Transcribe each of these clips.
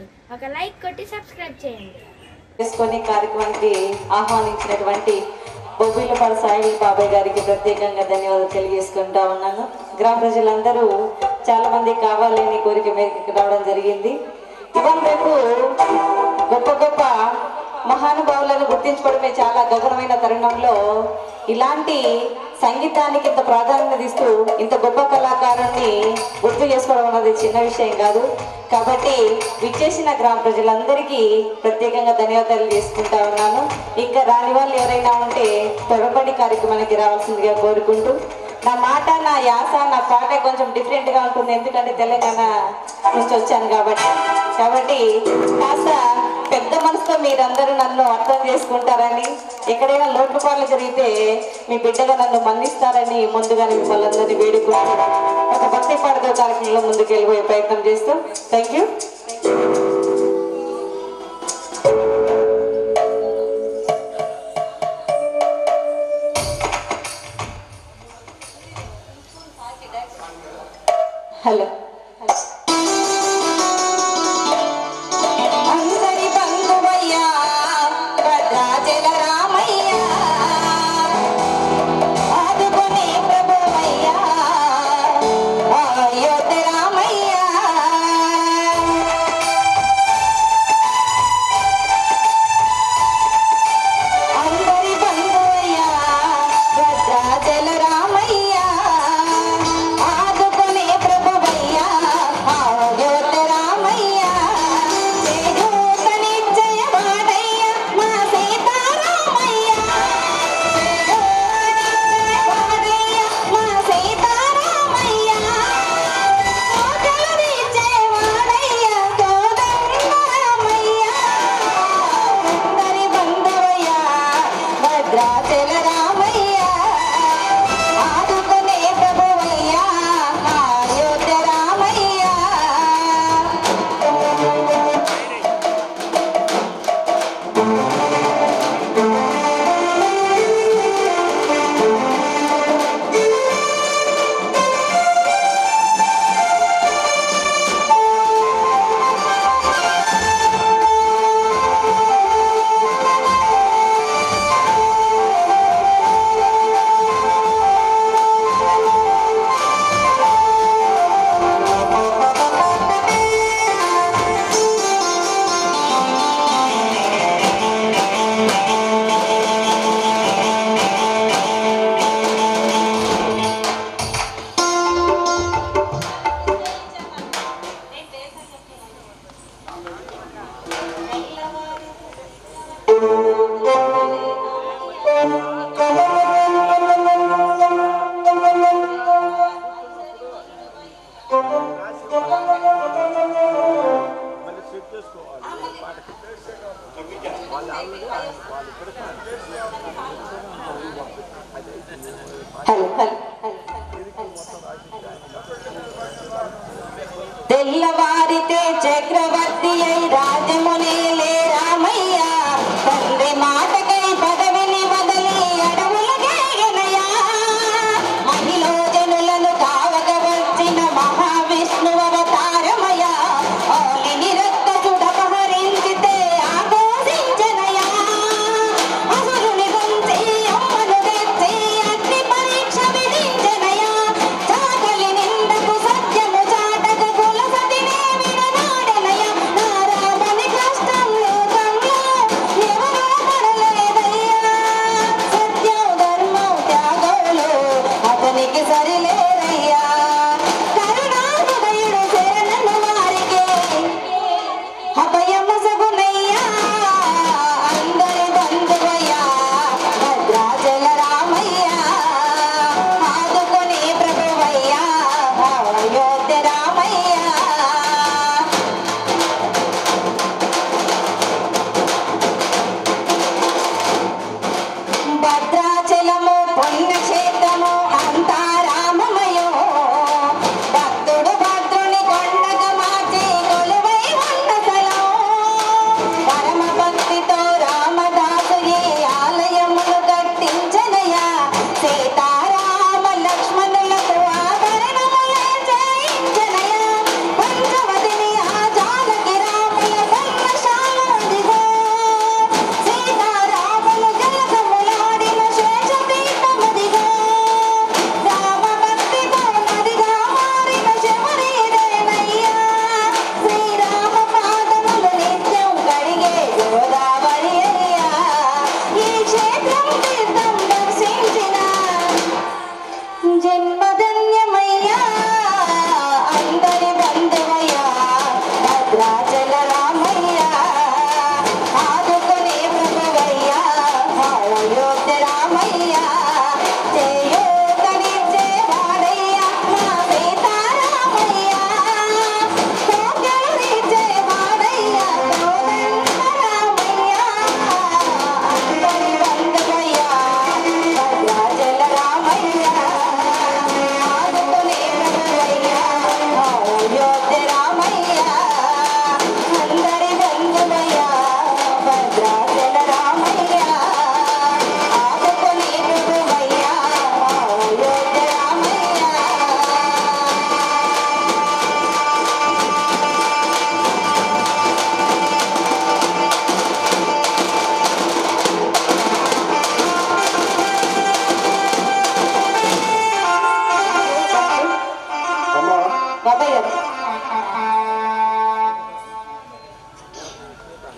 చేసుకోండి, ఒక లైక్ కొట్టి సబ్స్క్రైబ్ చేయండి. చేసుకొని కార్యక్రమానికి ఆహ్వానించినటువంటి బొబ్బిలపాడు సాయి బాబాయ్ గారికి ప్రత్యేకంగా ధన్యవాదాలు తెలియజేసుకుంటా ఉన్నాను. గ్రామ ప్రజలందరూ చాలా మంది కావాలని కోరిక మేరకు రావడం జరిగింది. ఇవాళ రేపు గొప్ప గొప్ప మహానుభావులను గుర్తించుకోవడమే చాలా గౌరవమైన తరుణంలో ఇలాంటి సంగీతానికి ఇంత ప్రాధాన్యత ఇస్తూ ఇంత గొప్ప కళాకారుణ్ణి గుర్తు చేసుకోవడం అన్నది చిన్న విషయం కాదు. కాబట్టి విచ్చేసిన గ్రామ ప్రజలందరికీ ప్రత్యేకంగా ధన్యవాదాలు చేసుకుంటా ఉన్నాను. ఇంకా రాని వాళ్ళు ఎవరైనా ఉంటే త్వరపడి కార్యక్రమానికి రావాల్సిందిగా కోరుకుంటూ, నా మాట, నా యాస, నా పాట కొంచెం డిఫరెంట్గా ఉంటుంది, ఎందుకంటే తెలంగాణ నుంచి వచ్చాను కాబట్టి కాస్త పెద్ద మనసుతో మీరందరూ నన్ను అర్థం చేసుకుంటారని, ఎక్కడైనా లోటుపాట్లు జరిగితే మీ బిడ్డగా నన్ను మన్నిస్తారని ముందుగానే మిమ్మల్ని అందరినీ వేడుకుంటూ ఒక భక్తి పాటతో కార్యక్రమంలో ముందుకు వెళ్ళిపోయే ప్రయత్నం చేస్తూ థ్యాంక్ యూ. హలో అందరి బంధువయ్యా భద్రాచల రామయ్య, ఆదుకునే ప్రభువయ్యా అయోధ్య రామయ్య. అందరి బంధువయ్యా భద్రాచల రామయ్య, ఆదుకునే ప్రభువయ్యా అయోధ్య రామయ్య. చేయూతనిచ్చే వాడయ్య మా సీతారామయ్య, చేయూతనిచ్చే వాడయ్య మా సీతారామయ్య, కోకలనిచ్చే వాడయ్య కోదండరామయ్య. అందరి బంధువయ్య భద్రాచల రామయ్య, ఆదుకునే ప్రభువయ్య అయోధ్య రామయ్య. తెల్లవారితే చక్రవర్తి అయి రాజమునేలే రామయ్య, తండ్రి మాటకై పదవిని వదలి అడవులకేగనయ్యా. మహిలో జనులను కావక వచ్చిన మహావిష్ణువు అవతారమయ్య, ఆలిని రక్తసుడపహరించితే ఆఘోషించనయ్యా. అసురుని గుంచి అమ్మను తెచ్చి అగ్ని పరీక్ష విధించనయ్యా. చాకలి నిందకు సత్యము చాటక కుల సతినే విడనాడనయ్యా. నా రామని కష్ట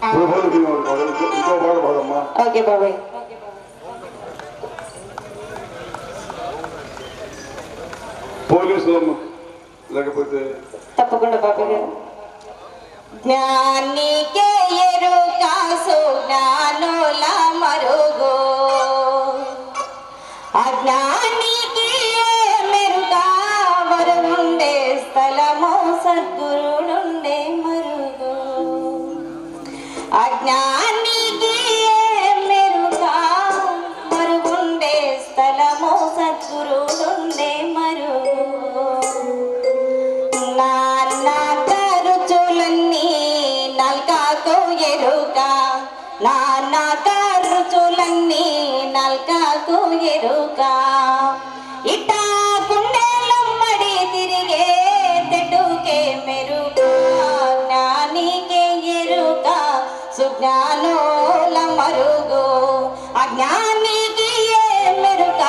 ఇంకో పాట పాడమ్మా. ఓకే బాబాయ్. పోలీసులు లేకపోతే తప్పకుండా బాబాయ్ గారు. జ్ఞానికే ఎరుక సుజ్ఞానుల మరుగు, అజ్ఞానికి మెరుక వరుండే స్థలము సద్గురుడుండే మరుగు. అజ్ఞానికి మెరుక వరుగుండే స్థలము సద్గురుడుండే మరుగు. నాన్న ఖర్చులన్నీ నల్కాకు ఎరుక, నాన్న ఖర్చులన్నీ నల్కాకు ఎరుక. ఇట్టా కుండెలమ్మడి తిరిగే తెటుకే మెరుక, జ్ఞానికే ఎరుక సుజ్ఞానుల మరుగు. అజ్ఞానికి మెరుక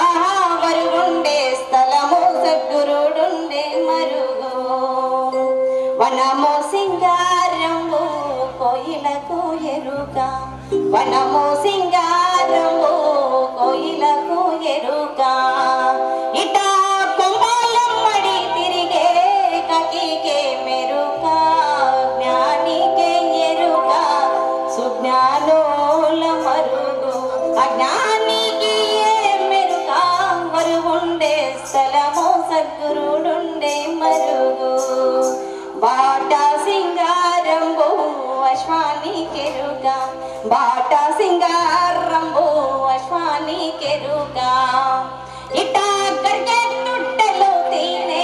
వరుగుండే స్థలము సద్గురుడుండే మరుగు. వనము సింగారము కోయిలకు ఎరుక, వనము సింగారము కోయిలకు ఎరుక. ఇటా కొంబలమ్మడి తిరిగే కకికే మెరుక, జ్ఞానికే ఎరుక సుజ్ఞానుల మరుగు. అజ్ఞానికి మెరుక వరుగుండే స్థలము సద్గురుడుండే మరుగు. బాట సింగారంబు అశ్వానికెరుక, బాట సింగారంబు అశ్వానికెరుక. ఇటా గడ్డె తుట్టెలు తినే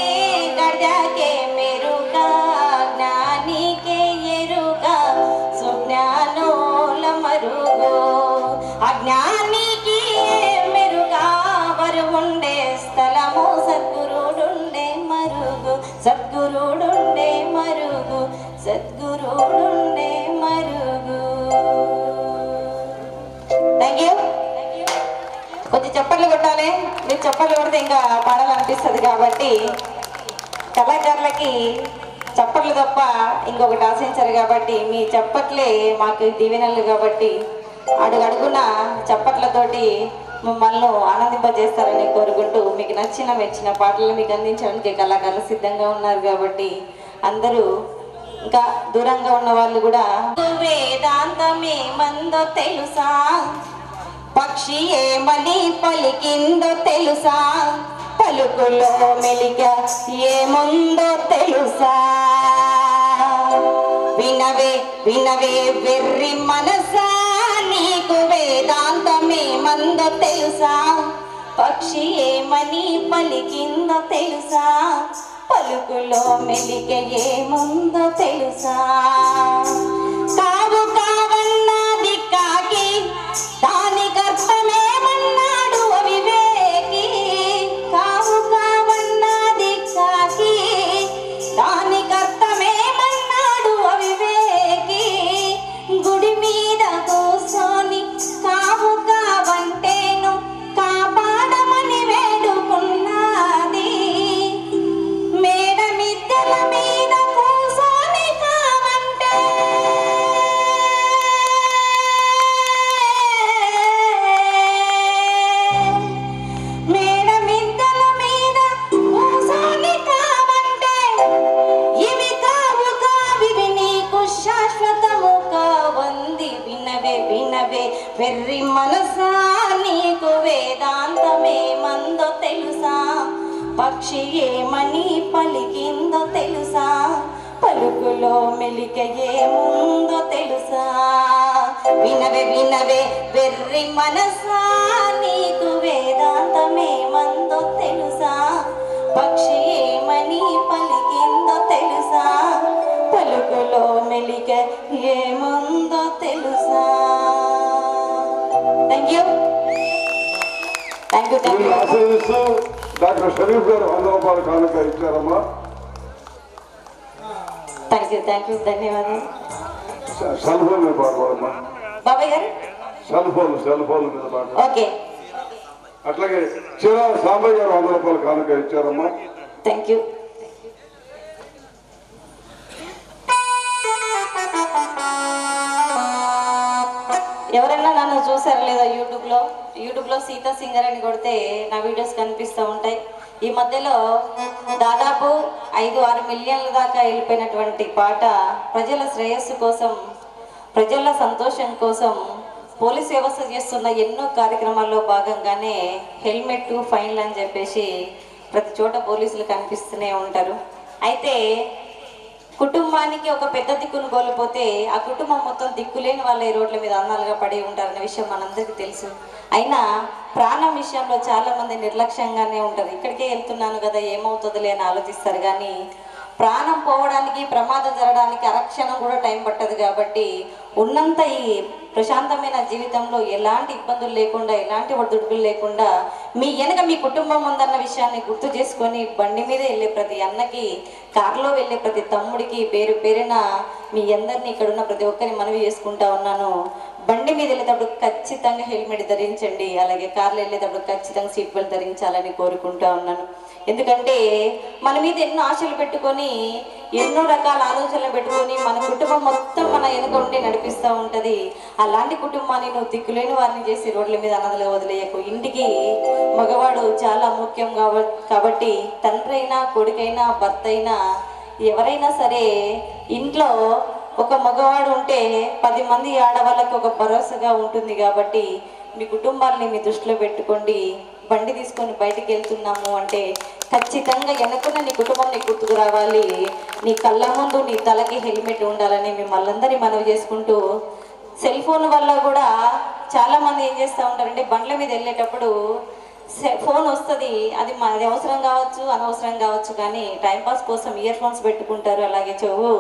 గడ్డకే మెరుక, జ్ఞానికే ఎరుక సుజ్ఞానుల మరుగు. అజ్ఞానికి మెరుక వరుగుండే స్థలము సద్గురుడుండే మరుగు, సద్గురుడుండే మరుగు, సద్గురుడుండే మరుగు. Thank you. కొద్ది చప్పట్లు కొట్టాలి. మీరు చప్పట్లు కొడితే ఇంకా పాడాలనిపిస్తుంది కాబట్టి కళాకారులకి చప్పట్లు తప్ప ఇంకొకటి ఆశించారు కాబట్టి మీ చప్పట్లే మాకు దీవెనలు కాబట్టి అడుగడుగున చప్పట్లతోటి మమ్మల్ని ఆనందింపజేస్తారని కోరుకుంటూ మీకు నచ్చిన మెచ్చిన పాటలు మీకు అందించడానికి కళాకారులు సిద్ధంగా ఉన్నారు కాబట్టి అందరూ ఇంకా దూరంగా ఉన్న వాళ్ళు కూడా వేదాంతమే మందో తెలుసా, పక్షి ఏమని పలికిందో తెలుసా, పలుకులో మెలిక ఏముందో తెలుసా. వినవే వినవే వెర్రి మనసా, నీకు వేదాంతమే మందో తెలుసా, పక్షి ఏమని పలికిందో తెలుసా, పలుకులో మెలిక ఏముందో తెలుసా. కావు కావన్నది కాకి, దానికర్థమేమన్నాడు అవివేకి. కావు కావన్నది కాకి, దానికర్థమేమన్నాడు అవివేకి. గుడి మీద కూర్చొని కావు కావంటేను కాపాడమని వేడుకున్నది. మేడ మిద్దెల మీద కూర్చొని కావంటే మేడ మిద్దెల మీద కూర్చొని కావంటే ఇవి కావు కావివి నీకు శాశ్వతము కావంది. వినవే వినవే వెర్రి మనసా, నీకు వేదాంతమే మందో తెలుసా, పక్షి ఏమని పలికిందో తెలుసా, పలుకులో మెలిక ఏముందో తెలుసా. వినవే వినవే వెర్రి మనసా, నీకు వేదాంతమే మందో తెలుసా, పక్షి ఏమని పలికిందో తెలుసా, పలుకులో మెలిక ఏముందో తెలుసా. Thank you. Thank you. Thank you. ఆశీర్వదిస్తూ డాక్టర్ షరీఫ్ గారు 100 రూపాయల కానుక ఇచ్చారమ్మా. Thank you. Thank you. ధన్యవాదాలు. సెల్ ఫోన్ మీద పాడమ్మా. బాబాయ్ గారు సెల్ ఫోన్ మీద పాట. ఓకే. అట్లాగే చిరాల సాంబయ్య గారు 100 రూపాయల కానుక ఇచ్చారమ్మా. Thank you. ఎవరైనా నన్ను చూసారా లేదా యూట్యూబ్లో సీతా సింగర్ అని కొడితే నా వీడియోస్ కనిపిస్తూ ఉంటాయి. ఈ మధ్యలో దాదాపు 5-6 మిలియన్ల దాకా వెళ్ళిపోయినటువంటి పాట ప్రజల శ్రేయస్సు కోసం, ప్రజల సంతోషం కోసం పోలీస్ వ్యవస్థ చేస్తున్న ఎన్నో కార్యక్రమాల్లో భాగంగానే హెల్మెట్ ఫైన్లు అని చెప్పేసి ప్రతి చోట పోలీసులు కనిపిస్తూనే ఉంటారు. అయితే కుటుంబానికి ఒక పెద్ద దిక్కును కోల్పోతే ఆ కుటుంబం మొత్తం దిక్కులేని వాళ్ళ ఈ రోడ్ల మీద అన్నాలుగా పడి ఉంటారన్న విషయం మనందరికీ తెలుసు. అయినా ప్రాణం విషయంలో చాలా మంది నిర్లక్ష్యంగానే ఉంటారు. ఇక్కడికే వెళ్తున్నాను కదా ఏమవుతుందిలే అని ఆలోచిస్తారు, కానీ ప్రాణం పోవడానికి, ప్రమాదం జరగడానికి అరక్షణం కూడా టైం పట్టదు. కాబట్టి ఉన్నంత ఈ ప్రశాంతమైన జీవితంలో ఎలాంటి ఇబ్బందులు లేకుండా, ఎలాంటి ఒడిదుడుకులు లేకుండా మీ వెనక మీ కుటుంబం ఉందన్న విషయాన్ని గుర్తు చేసుకొని బండి మీద వెళ్ళే ప్రతి అన్నకి, కారులో వెళ్ళే ప్రతి తమ్ముడికి పేరు పేరున మీ అందరినీ ఇక్కడ ఉన్న ప్రతి ఒక్కరిని మనవి చేసుకుంటా ఉన్నాను. బండి మీద వెళ్ళేటప్పుడు ఖచ్చితంగా హెల్మెట్ ధరించండి, అలాగే కార్లో వెళ్ళేటప్పుడు ఖచ్చితంగా సీట్ బెల్ట్ ధరించాలని కోరుకుంటా ఉన్నాను. ఎందుకంటే మన మీద ఎన్నో ఆశలు పెట్టుకొని, ఎన్నో రకాల ఆలోచనలు పెట్టుకొని మన కుటుంబం మొత్తం మన వెనుక ఉండి నడిపిస్తూ ఉంటుంది. అలాంటి కుటుంబాన్ని నువ్వు దిక్కులేని వారిని చేసి రోడ్ల మీద అన్నదలుగా వదిలేయకు. ఇంటికి మగవాడు చాలా ముఖ్యం కాబట్టి తండ్రి అయినా, కొడుకైనా, భర్త అయినా, ఎవరైనా సరే ఇంట్లో ఒక మగవాడు ఉంటే 10 మంది ఆడవాళ్ళకి ఒక భరోసాగా ఉంటుంది. కాబట్టి మీ కుటుంబాలని మీ దృష్టిలో పెట్టుకోండి. బండి తీసుకొని బయటికి వెళ్తున్నాము అంటే ఖచ్చితంగా వెనకున్న నీ కుటుంబం నీ గుర్తుకు రావాలి. నీ కళ్ళ ముందు నీ తలకి హెల్మెట్ ఉండాలని మిమ్మల్ని అందరినీ మనవి చేసుకుంటూ, సెల్ ఫోన్ వల్ల కూడా చాలామంది ఏం చేస్తూ ఉంటారంటే బండ్ల మీద వెళ్ళేటప్పుడు ఫోన్ వస్తుంది, అది అవసరం కావచ్చు, అనవసరం కావచ్చు, కానీ టైంపాస్ కోసం ఇయర్ ఫోన్స్ పెట్టుకుంటారు. అలాగే చెవు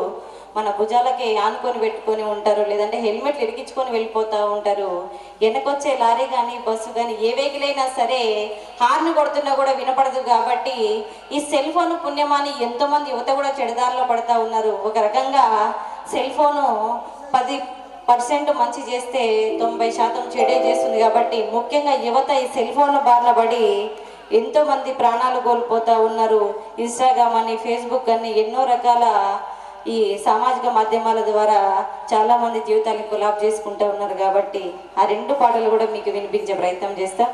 మన భుజాలకి ఆనుకొని పెట్టుకొని ఉంటారు, లేదంటే హెల్మెట్లు ఇరికించుకొని వెళ్ళిపోతూ ఉంటారు. వెనకొచ్చే లారీ కానీ, బస్సు కానీ, ఏ వెహికల్ అయినా సరే హార్న్ కొడుతున్నా కూడా వినపడదు. కాబట్టి ఈ సెల్ ఫోన్ పుణ్యమాని ఎంతోమంది యువత కూడా చెడుదారిలో పడుతూ ఉన్నారు. ఒక రకంగా సెల్ ఫోను 10% మంచి చేస్తే 90% చెడే చేస్తుంది. కాబట్టి ముఖ్యంగా యువత ఈ సెల్ ఫోన్ బారిన పడి ఎంతోమంది ప్రాణాలు కోల్పోతూ ఉన్నారు. ఇన్స్టాగ్రామ్ అని, ఫేస్బుక్ అని ఎన్నో రకాల ఈ సామాజిక మాధ్యమాల ద్వారా చాలామంది జీవితాలను కొలాబ్ చేసుకుంటూ ఉన్నారు. కాబట్టి ఆ 2 పాటలు కూడా మీకు వినిపించే ప్రయత్నం చేస్తా.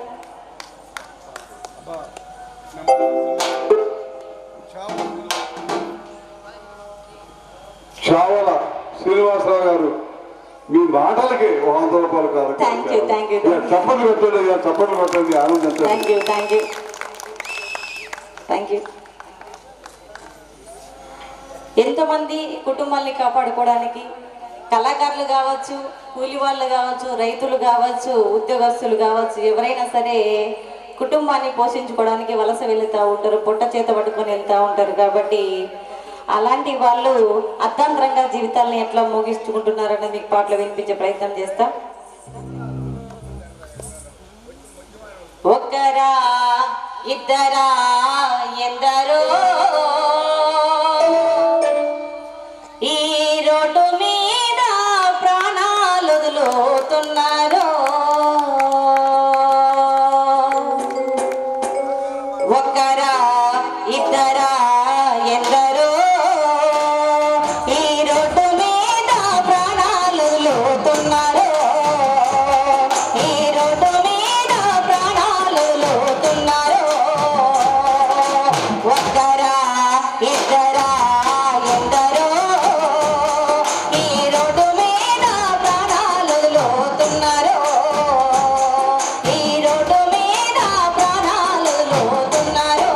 చావల శ్రీనివాసరావు గారు మీ మాటలకి 100 రూపాయలు కాదు. చప్పట్లు పెట్టండి, చప్పట్లు పెట్టండి, ఆనందించండి. Thank you. ఎంతోమంది కుటుంబాల్ని కాపాడుకోవడానికి కళాకారులు కావచ్చు, కూలి వాళ్ళు కావచ్చు, రైతులు కావచ్చు, ఉద్యోగస్తులు కావచ్చు, ఎవరైనా సరే కుటుంబాన్ని పోషించుకోవడానికి వలస వెళుతూ ఉంటారు, పొట్ట చేత పట్టుకొని వెళ్తూ ఉంటారు. కాబట్టి అలాంటి వాళ్ళు అర్థాంతరంగా జీవితాలను ఎట్లా ముగించుకుంటున్నారని మీకు పాటలు వినిపించే ప్రయత్నం చేస్తాం. ఒక్కరా ఇద్దరా ఎందరో ఈ రోడ్డు మీద ప్రాణాలు వదులుతున్నారు. ఒక్కరా ఇద్దరా ఎందరో ఈ రోడ్డు మీద ప్రాణాలు వదులుతున్నారు. ఈ రోడ్డు మీద ప్రాణాలు వదులుతున్నారు. ఒక్కరా ఇద్దరా ఎందరో ఈ రోడ్డు మీద ప్రాణాలు వదులుతున్నారు. ఈ రోడ్డు మీద ప్రాణాలు వదులుతున్నారు.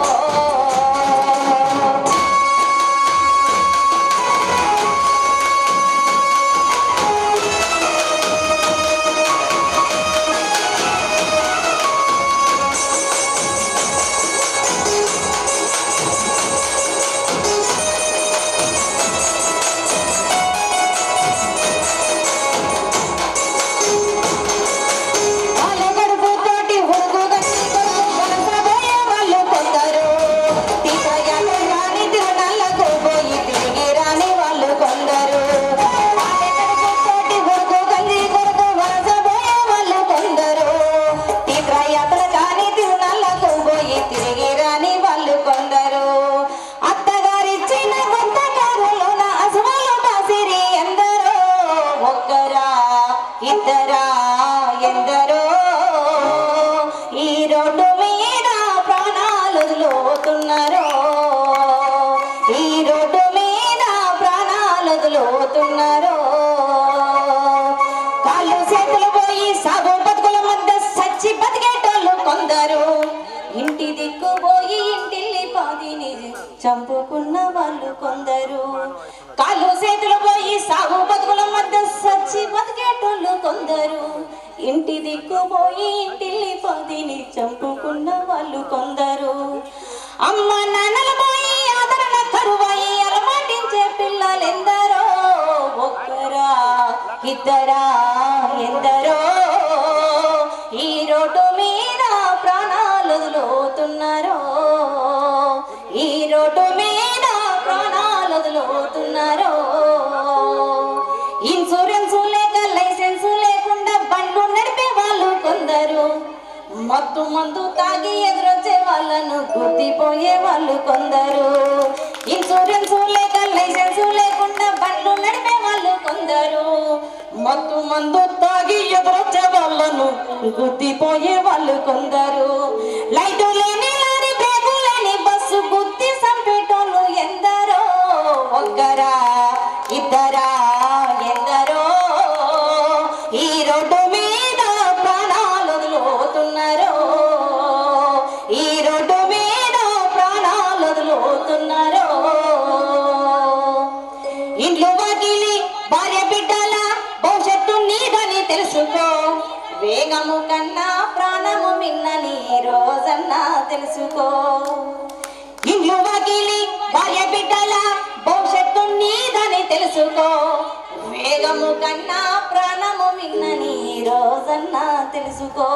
ఇద్దరా ఎందరో ఈ రోడ్డు మీద ప్రాణాలు వదులుతున్నారో, ఈ రోడ్డు మీద ప్రాణాలు వదులుతున్నారో. కాళ్ళు చేతులు పోయి సాగు బతుకుల మధ్య సచ్చి బతికేటోళ్ళు కొందరు, ఇంటి దిక్కు పోయి ఇంటిల్లి పాదిని చంపుకున్న వాళ్ళు కొందరు. కాళ్ళు చేతులు పోయి సాగు బతుకుల మధ్య సచ్చి బతికేటోళ్ళు కొందరు, ఇంటి దిక్కు పోయి ఇంటిల్లి పాదిని చంపుకున్న వాళ్ళు కొందరు. అమ్మ నాన్నలు పోయి ఆదరణ కరువయి అలమాటించే పిల్లలెందరో, ఒక్కరా ఇద్దరా ఎందరో ఈ రోడ్డు మీద ప్రాణాలు వదులుతున్నారో, ఈ రోడ్డు మీద ప్రాణాలు వదులుతున్నారో. ఇన్సూరెన్స్ లేక లైసెన్స్ లేకుండా బండ్లు నడిపే వాళ్ళు కొందరు, మత్తు మందు తాగి ఎదురొచ్చే వాళ్ళను గుర్తిపోయే వాళ్ళు కొందరు. ఇన్సూరెన్స్ లేక లైసెన్స్ లేకుండా బండ్లు నడిపే వాళ్ళు కొందరు, మత్తు మందు తాగి ఎదురొచ్చే వాళ్ళను గుర్తిపోయే వాళ్ళు కొందరు. లైటు లేని లారీ బ్రేకు లేని బస్సు గుర్తి సంపేటోళ్ళు ఎందరో, ఒక్కరా ఇద్దరా ఎందరో ఈ రోడ్డు మీద ప్రాణాలు వదులుతున్నారో, ఈ రోడ్డు మీద ప్రాణాలు వదులుతున్నారో. ఇంట్లో వాకిలి భార్య బిడ్డల భవిష్యత్తు నీదని తెలుసుకో, వేగము కన్నా ప్రాణము మిన్నని రోజన్నా తెలుసుకో. ఇంట్లో వాకిలి భార్య బిడ్డల భవిష్యత్తు నీదని తెలుసుకో, వేగము కన్నా ప్రాణము మిన్నని రోజన్నా తెలుసుకో.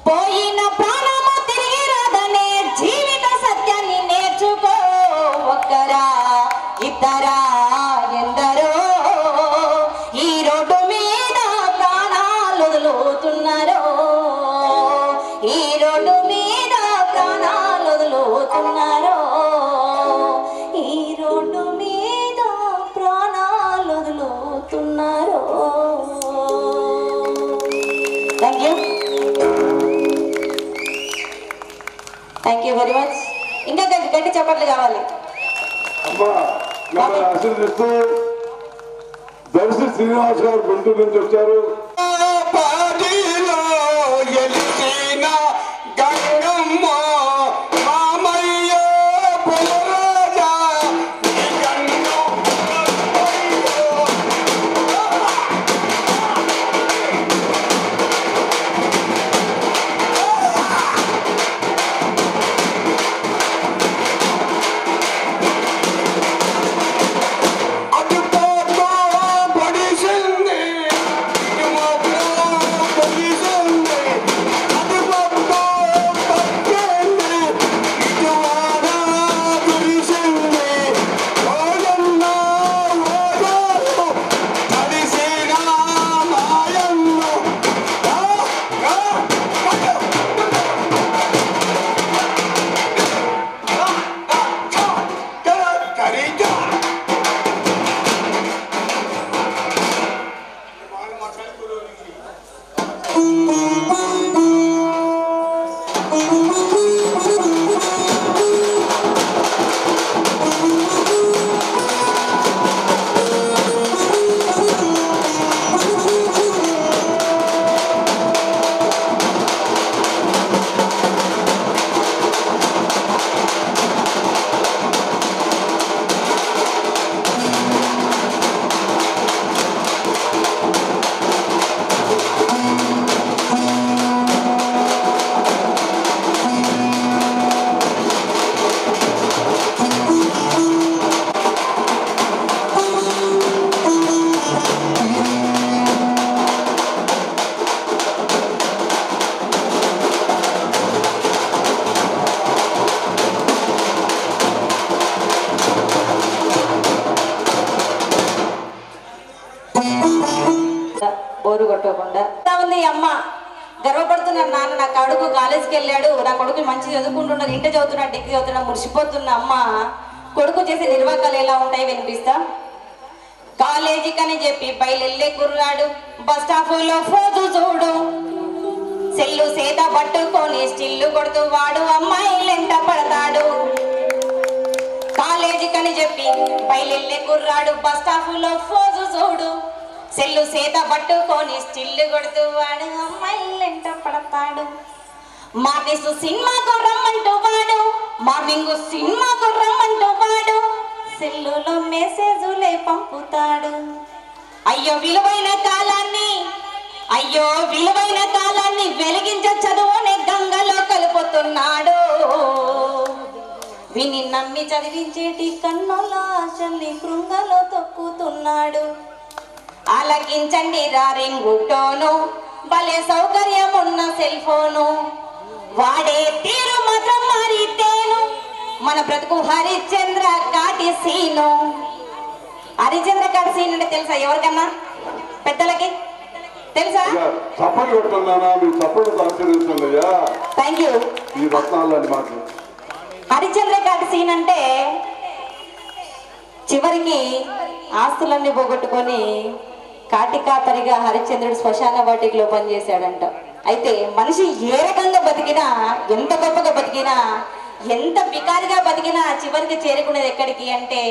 పోయిన ప్రాణము తిరిగి రాదనే జీవిత సత్యాన్ని నేర్చుకో, ఒక్కరా ఇద్దరా ఎందరో ఈ రోడ్డు మీద ప్రాణాలు వదులుతున్నారో, ఈ రోడ్డు మీద ప్రాణాలు వదులుతున్నారో, ఈ రోడ్డు మీద ప్రాణాలు వదులుతున్నారో. Thank you, thank you very much. ఇంకా గట్టి చప్పట్లు కావాలి. అమ్మా మిమ్మల్ని ఆశీర్దిస్తూ దర్శి శ్రీనివాస్ గారు గుంటూరు నుంచి వచ్చారు. బోరు కొట్టకుండా ఉంది. అమ్మ గర్వపడుతున్నాను, నాన్న నా కొడుకు కాలేజీకి వెళ్ళాడు, నా కొడుకు మంచి చదువుకుంటున్నాడు, ఇంట చదువుతున్నాడు, డిగ్రీ చదువుతున్నా, మురిసిపోతున్న అమ్మ కొడుకు చేసే నిర్వాకాలు ఎలా ఉంటాయి వినిపిస్తా. కాలేజీ కని చెప్పి బయలుల్లే కుర్రాడు బస్ స్టాప్ లో ఫోజు చూడు సెల్లు సేద పట్టుకొని స్టిల్లు కొడుతూ వాడు అమ్మాయిలెంట పడతాడు కాలేజీ కని చెప్పి బయలుల్లే కుర్రాడు బస్ స్టాప్ లో ఫోజు చూడు సెల్లు సేద పట్టుకొని స్టిల్లు కొడుతూ వాడు అమ్మాయిలెంట పడతాడు మార్నింగ్ సినిమాకు రమ్మంటూ వాడు మార్నింగ్ సినిమాకు రమ్మంటూ వాడు సెల్లులో మెసేజులే పంపుతాడు అయ్యో విలువైన కాలాన్ని వెలిగించ చదువునే గంగలో కలుపుతున్నాడు విని నమ్మి చదివించేటి కన్నుల ఆశల్ని కృంగలో తొక్కుతున్నాడు ఆలకించండి రింగుటోను భలే సౌకర్యం ఉన్న సెల్ ఫోను వాడే తీరు మాత్రం మారితేను మన బ్రతుకు హరిశ్చంద్ర కాటి సీను హరిశ్చంద్ర కాటి సీన్ అంటే తెలుసా ఎవరికన్నా పెద్దలకి తెలుసా చప్పట్లు కొట్టున్నానా మీ చప్పట్లు ఆశీర్వదించండియ్యా థ్యాంక్ యూ ఈ రత్నాలని మాటలు హరిశ్చంద్ర కాటి సీన్ అంటే చివరికి ఆస్తులన్నీ పోగొట్టుకొని కాటికాపరిగా హరిశ్చంద్రుడు శ్మశాన వాటికలో పనిచేశాడంట అయితే మనిషి ఏ రకంగా బతికినా ఎంత గొప్పగా బతికినా ఎంత బికారిగా బతికినా చివరికి చేరుకునేది ఎక్కడికి అంటే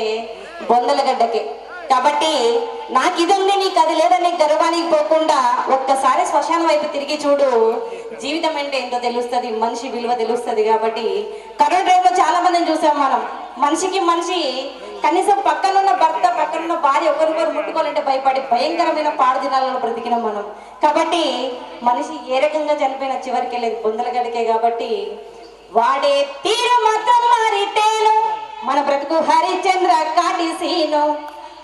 బొందలగడ్డకి కాబట్టి నాకు ఇది ఉంది నీకు అది లేదని గర్వానికి పోకుండా ఒక్కసారి శ్మశానం వైపు తిరిగి చూడు జీవితం అంటే ఎంతో తెలుస్తుంది మనిషి విలువ తెలుస్తుంది కాబట్టి కరోనా టైంలో చాలా మందిని చూసాం మనం మనిషికి మనిషి కనీసం పక్కనున్న భర్త పక్కనున్న భార్య ఒకరికొకరు ముట్టుకోవాలంటే భయపడి భయంకరమైన పాడు దినాలను బ్రతికినాం మనం కాబట్టి మనిషి ఏ రకంగా చనిపోయిన చివరికి వెళ్ళేది బొందలగడికే కాబట్టి వాడే తీరు మాత్రం మారితేను మన బ్రతుకు హరిశ్చంద్ర కాటి సీను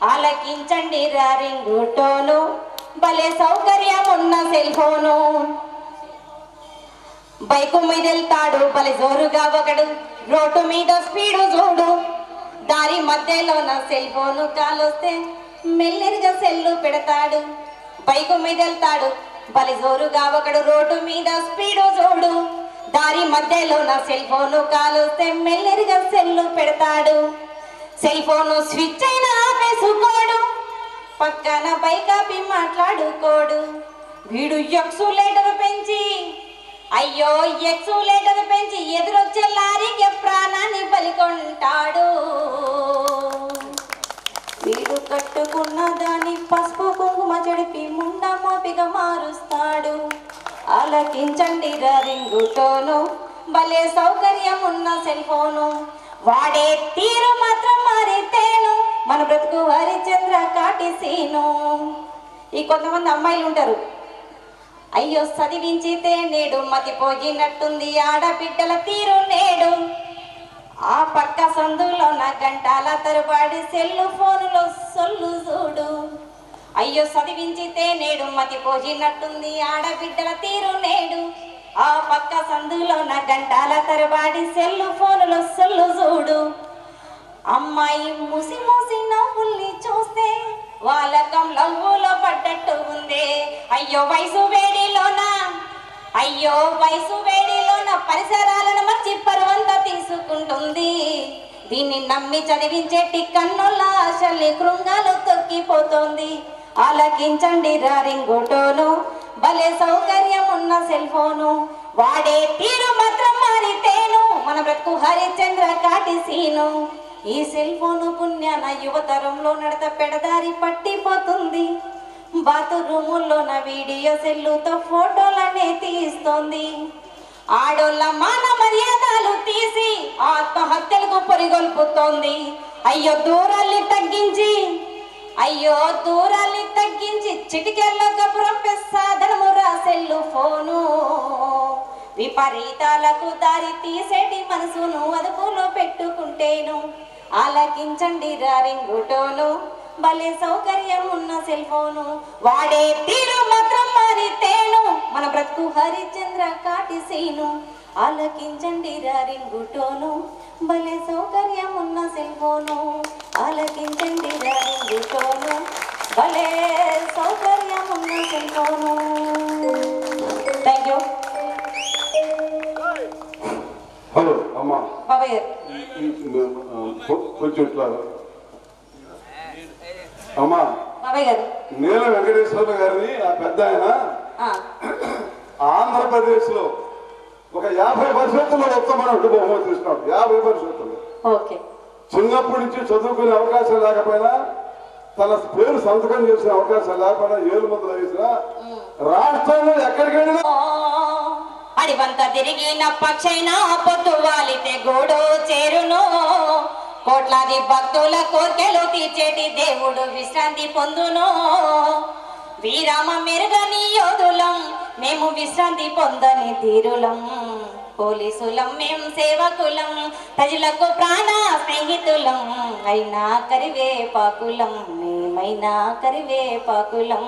ఆలకించండి రింగుటోను భలే సౌకర్యం ఉన్న సెల్ ఫోను బైకు మీద వెళ్తాడు భలే జోరుగా ఒకడు రోడ్డు మీద స్పీడు చూడు దారి మధ్యలో నా సెల్ ఫోను కాలొస్తే మెల్లిగా సెల్లు పెడతాడు బైకు మీద వెళ్తాడు భలే జోరుగా ఒకడు రోడ్డు మీద స్పీడు చూడు దారి మధ్యలో నా సెల్ ఫోను కాలొస్తే మెల్లిగా సెల్లు పెడతాడు సెల్ ఫోను స్విచ్ అయినా ఆపేసుకోడు పక్కన బైక్ ఆపి మాట్లాడుకోడు వీడు ఎక్సులేటర్ పెంచి ఎదురొచ్చే లారీకి ప్రాణాన్ని బలికొంటాడు వీడు కట్టుకున్న దాని పసుపు కుంకుమ చెడిపి ముండ మోపిగా మారుస్తాడు ఆలకించండి రింగుటోను భలే సౌకర్యం ఉన్న సెల్ ఫోను వాడే తీరు మాత్రం మారితేను మన బ్రతుకు హరిశ్చంద్ర కాటి సీను ఈ కొంతమంది అమ్మాయిలు ఉంటారు అయ్యో చదివించితే నేడు మతిపోయినట్టుంది ఆడబిడ్డల తీరు నేడు ఆ పక్క సందులో నా గంటల తరబడి సెల్లు ఫోనులో సొల్లు చూడు అయ్యో చదివించితే నేడు మతిపోయినట్టుంది ఆడబిడ్డల తీరు నేడు ఆ పక్క సందులో నా గంటల తరబడి సెల్లు ఫోనులో సొల్లు చూడు అమ్మాయి ముసి ముసి నవ్వుల్ని చూస్తే వాళ్ళకం లవ్వులో పడ్డట్టు ఉందే అయ్యో వయసు వేడిలోన పరిసరాలను మర్చి పరువంతా తీసుకుంటుంది దీన్ని నమ్మి చదివించేటి కన్నుల ఆశల్ని కృంగాలు తొక్కిపోతుంది ఆలకించండి రింగుటోను భలే సౌకర్యం ఉన్న సెల్ ఫోను వాడే తీరు మాత్రం మారితేను మన బ్రతుకు హరిశ్చంద్ర కాటి సీను ఈ సెల్ ఫోను పుణ్యాన యువతరంలో నడత పెడదారి పట్టిపోతుంది బాత్రూముల్లోన వీడియో సెల్లుతో ఫోటోలనే తీస్తోంది ఆడోళ్ళ మాన మర్యాదలు తీసి ఆత్మహత్యలకు పొరిగొల్పుతోంది అయ్యో దూరాల్ని తగ్గించి చిటికెల్లో కబురం సాధనము రాసెల్లు ఫోను విపరీతాలకు దారి తీసేటి మనసును అదుపులో పెట్టుకుంటేను ఆలకించండి రింగుటోను భలే సౌకర్యం ఉన్న సెల్ ఫోను వాడే తీరు మాత్రం మారితేను మన బ్రతుకు హరిశ్చంద్ర కాటి సీను ఆలకించండి రింగుటోను భలే సౌకర్యం ఉన్న సెల్ ఫోను ఆలకించండి రింగుటోను భలే సౌకర్యం ఉన్న cell phone thank you hello అమ్మా బాబాయ్ కొంచెం ఇట్లా అమ్మా బాబాయ్ గారు నీల వెంకటేశ్వర గారిని ఆ పెద్ద ఆయన ఆంధ్రప్రదేశ్ లో ఒక 50% ఉత్తమనట్టు బహుమతి ఇస్తున్నాడు. 50%. ఓకే. చిన్నప్పటి నుంచి చదువుకునే అవకాశం లేకపోయినా తన పేరు సంతకం చేసే అవకాశం లేకపోయినా ఏలు ముద్ర వేసిన రాష్ట్రంలో ఎక్కడికి వెళ్ళినా అడివంత తిరిగిన పక్షైనా పొద్దు వాలితే గూడు చేరును. కోట్లాది భక్తుల కోర్కెలు తీర్చేటి దేవుడు విశ్రాంతి పొందును. వీరామ మెరుగని యోధులం మేము విశ్రాంతి పొందని తీరులం. పోలీసులం మేం సేవకులం ప్రజలకు ప్రాణ స్నేహితులం. అయినా కరివేపాకులం మేమైనా కరివేపాకులం.